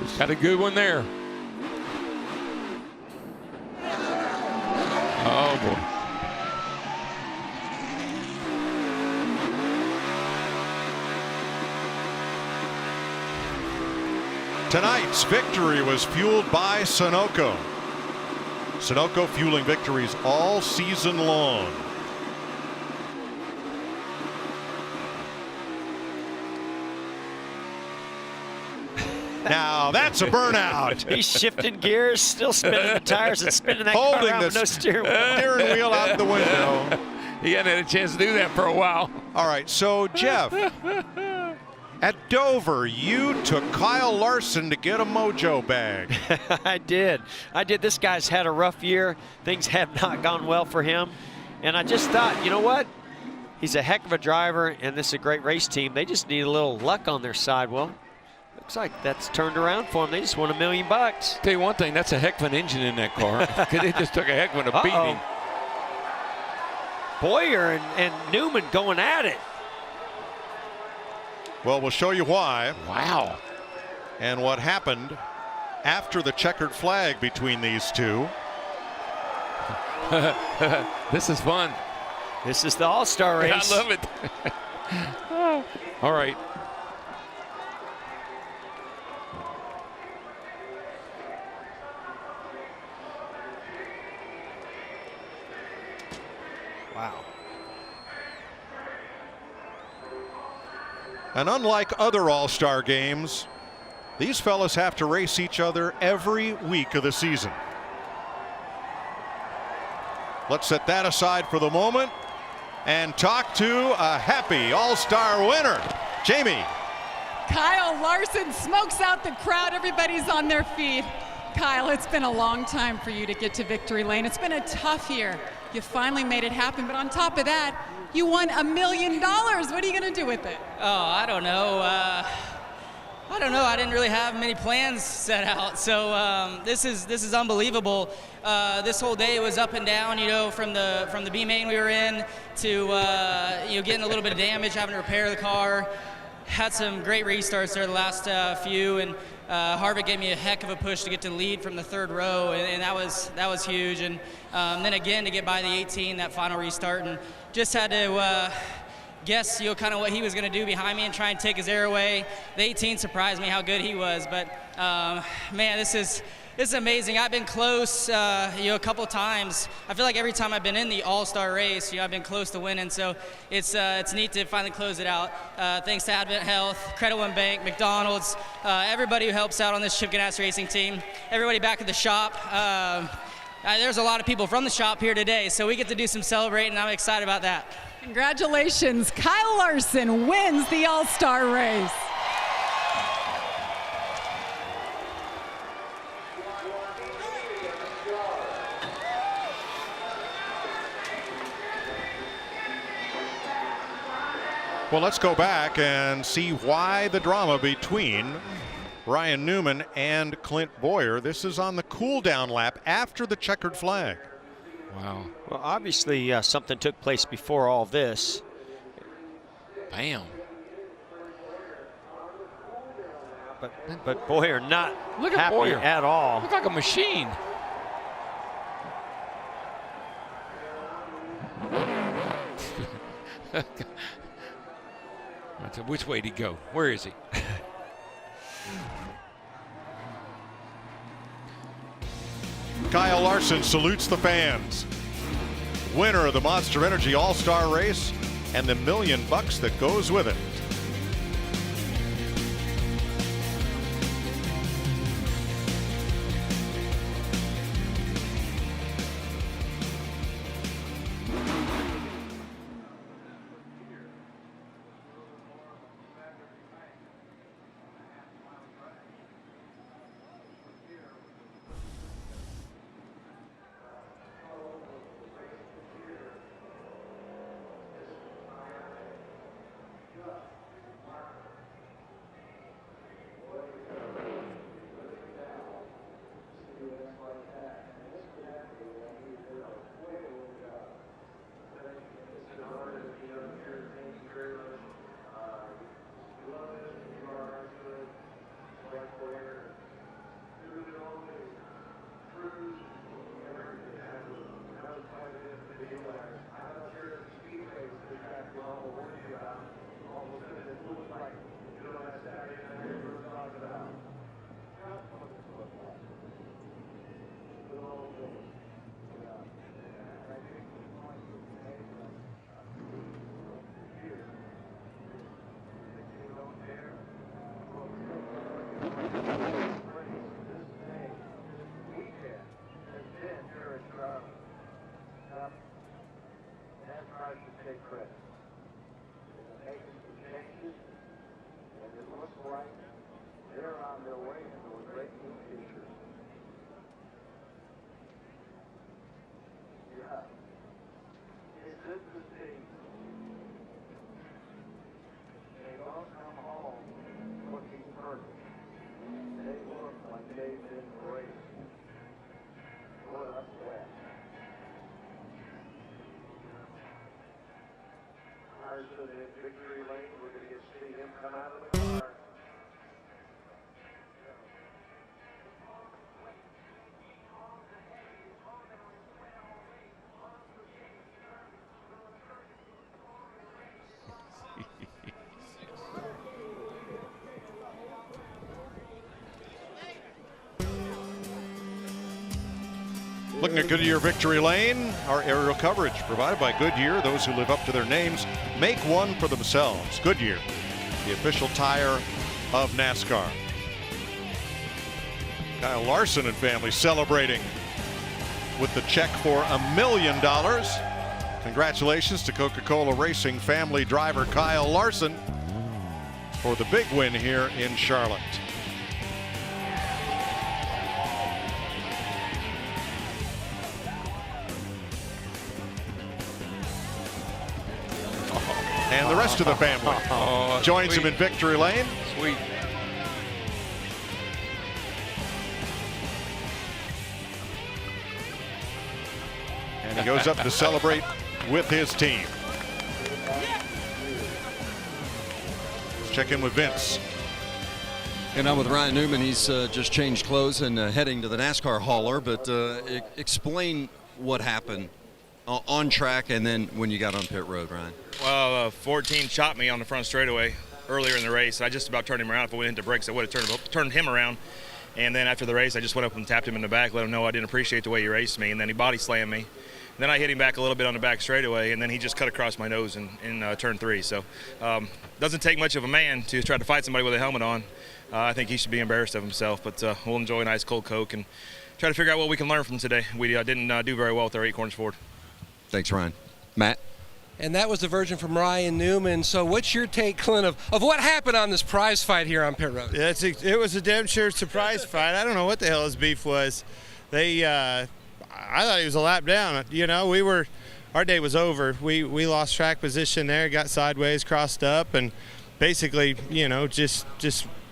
He's got a good one there. Oh, boy. Tonight's victory was fueled by Sunoco. Sunoco fueling victories all season long. Now that's a burnout. He's shifting gears, still spinning the tires and spinning that Holding car around with no steering wheel out the window. He hadn't had a chance to do that for a while. All right, so Jeff, at Dover, you took Kyle Larson to get a mojo bag. I did. This guy's had a rough year. Things have not gone well for him. And I just thought, you know what? He's a heck of a driver, and this is a great race team. They just need a little luck on their side. Well, looks like that's turned around for them. They just won $1 million. Tell you one thing, that's a heck of an engine in that car. It just took a heck of a beating. Boyer and Newman going at it. Well, we'll show you why. Wow. And what happened after the checkered flag between these two. This is fun. This is the All-Star race. I love it. All right. Wow. And unlike other All-Star games, these fellas have to race each other every week of the season. Let's set that aside for the moment and talk to a happy All-Star winner, Jamie. Kyle Larson smokes out the crowd. Everybody's on their feet. Kyle, it's been a long time for you to get to victory lane. It's been a tough year. You finally made it happen, but on top of that, you won $1 million. What are you going to do with it? Oh, I don't know. I didn't really have many plans set out. So this is unbelievable. This whole day was up and down. You know, from the B main we were in to getting a little bit of damage, having to repair the car. Had some great restarts there the last few, and Harvick gave me a heck of a push to get to the lead from the third row, and that was huge. And then again to get by the 18, that final restart, and just had to guess kind of what he was going to do behind me and try and take his air away. The 18 surprised me how good he was, but man, this is amazing. I've been close, a couple times. I feel like every time I've been in the All-Star race, I've been close to winning. So it's neat to finally close it out. Thanks to Advent Health, Credit One Bank, McDonald's, everybody who helps out on this Chip Ganassi racing team, everybody back at the shop. There's a lot of people from the shop here today, so we get to do some celebrating, and I'm excited about that. Congratulations. Kyle Larson wins the All-Star race. Well, let's go back and see why the drama between Ryan Newman and Clint Boyer. This is on the cool-down lap after the checkered flag. Wow. Well, obviously something took place before all this. Bam. But Boyer not Look at happy Boyer at all. Look like a machine. Which way did he go? Where is he? Kyle Larson salutes the fans. Winner of the Monster Energy All-Star Race and the $1 million that goes with it. Looking at Goodyear Victory Lane, our aerial coverage provided by Goodyear. Those who live up to their names make one for themselves. Goodyear, the official tire of NASCAR. Kyle Larson and family celebrating with the check for $1 million. Congratulations to Coca-Cola Racing family driver Kyle Larson for the big win here in Charlotte. And the rest of the family joins him in victory lane. Sweet. And he goes up to celebrate with his team. Let's check in with Vince. And I'm with Ryan Newman. He's just changed clothes and heading to the NASCAR hauler. But explain what happened on track and then when you got on pit road, Ryan. Well, 14 shot me on the front straightaway earlier in the race. I just about turned him around. If I went into brakes, I would have turned him around. And then after the race, I just went up and tapped him in the back, let him know I didn't appreciate the way he raced me. And then he body slammed me. And then I hit him back a little bit on the back straightaway, and then he just cut across my nose in turn 3. So doesn't take much of a man to try to fight somebody with a helmet on. I think he should be embarrassed of himself, but we'll enjoy a nice cold Coke and try to figure out what we can learn from today. We didn't do very well with our 8 corners forward. Thanks, Ryan. Matt? And that was the version from Ryan Newman. So what's your take, Clint, of what happened on this prize fight here on pit road? It was a damn sure surprise fight. I don't know what the hell his beef was. I thought he was a lap down. You know, our day was over. We lost track position there, got sideways, crossed up, and basically, you know, just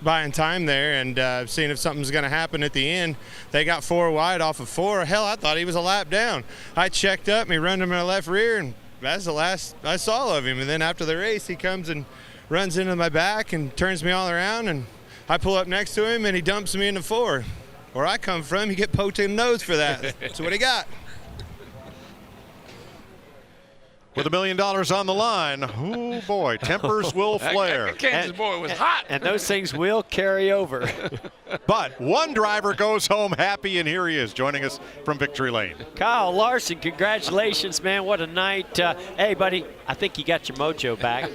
buying time there and seeing if something's going to happen at the end. They got 4 wide off of 4. Hell, I thought he was a lap down. I checked up, and he run to my left rear, and that's the last I saw of him. And then after the race, he comes and runs into my back and turns me all around, and I pull up next to him, and he dumps me into 4. Where I come from, you get poked in the nose for that. That's what he got. With $1 million on the line, oh boy, tempers will flare. Kansas boy was hot. And those things will carry over. But one driver goes home happy, and here he is joining us from Victory Lane. Kyle Larson, congratulations, man. What a night. Hey, buddy, I think you got your mojo back.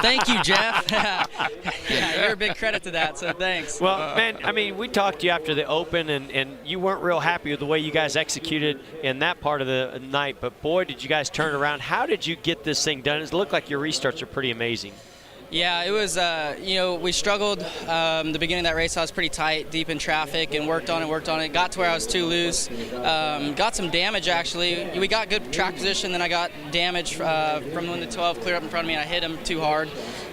Thank you, Jeff. Yeah, you're a big credit to that, so thanks. Well, man, I mean, we talked to you after the Open, and you weren't real happy with the way you guys executed in that part of the night, but boy, did you guys turn around. How did you get this thing done? It looked like your restarts are pretty amazing. Yeah, it was, you know, we struggled the beginning of that race. I was pretty tight, deep in traffic, and worked on it. Got to where I was too loose. Got some damage, actually. We got good track position, then I got damage from when the 12 cleared up in front of me, and I hit him too hard.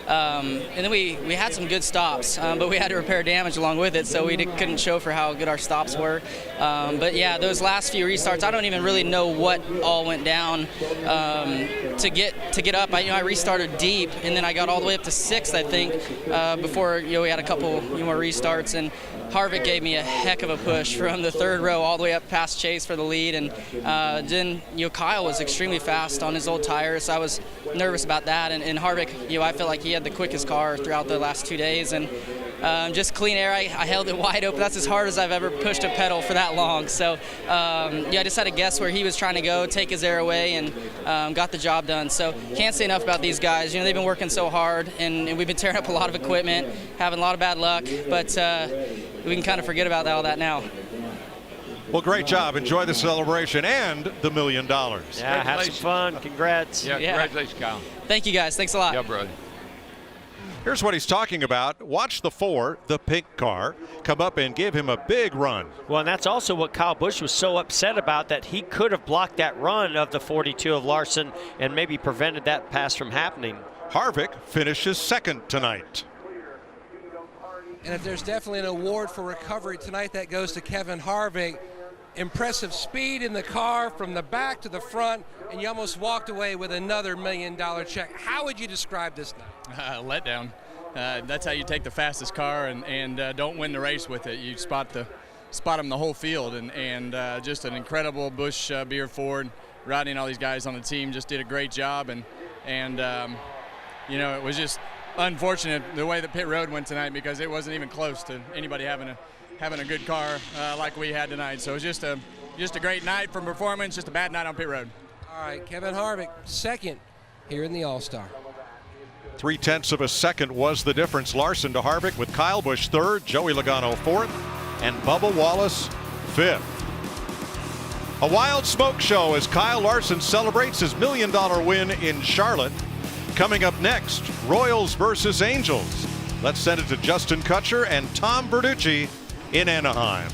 And then we had some good stops, but we had to repair damage along with it, so we couldn't show for how good our stops were. But yeah, those last few restarts, I don't even really know what all went down to get up. I restarted deep, and then I got all the way up to 6th, I think, before we had a couple more restarts. And Harvick gave me a heck of a push from the 3rd row all the way up past Chase for the lead, and then Kyle was extremely fast on his old tires, so I was nervous about that. And Harvick, I felt like he had the quickest car throughout the last 2 days, and just clean air. I held it wide open. That's as hard as I've ever pushed a pedal for that long. So I just had to guess where he was trying to go, take his air away, and got the job done. So can't say enough about these guys. They've been working so hard, and we've been tearing up a lot of equipment, having a lot of bad luck, but we can kind of forget about all that now. Well, great job. Enjoy the celebration and the $1 million. Yeah, have some fun. Congrats. Yeah, congratulations, Kyle. Thank you, guys. Thanks a lot. Yeah, brother. Here's what he's talking about. Watch the 4, the pink car, come up and give him a big run. Well, and that's also what Kyle Busch was so upset about, that he could have blocked that run of the 42 of Larson and maybe prevented that pass from happening. Harvick finishes 2nd tonight. And if there's definitely an award for recovery tonight, that goes to Kevin Harvick. Impressive speed in the car from the back to the front, and you almost walked away with another $1 million check. How would you describe this night? Letdown. That's how you take the fastest car and don't win the race with it. You spot them the whole field, and just an incredible Busch Beer Ford. Rodney and all these guys on the team just did a great job, and it was just unfortunate the way the pit road went tonight, because it wasn't even close to anybody having a good car like we had tonight. So it was just a just a great night from performance, just a bad night on pit road. All right, Kevin Harvick, second here in the All-Star. 0.3 of a second was the difference. Larson to Harvick with Kyle Busch third, Joey Logano fourth, and Bubba Wallace fifth. A wild smoke show as Kyle Larson celebrates his $1 million win in Charlotte. Coming up next, Royals versus Angels. Let's send it to Justin Kutcher and Tom Verducci in Anaheim.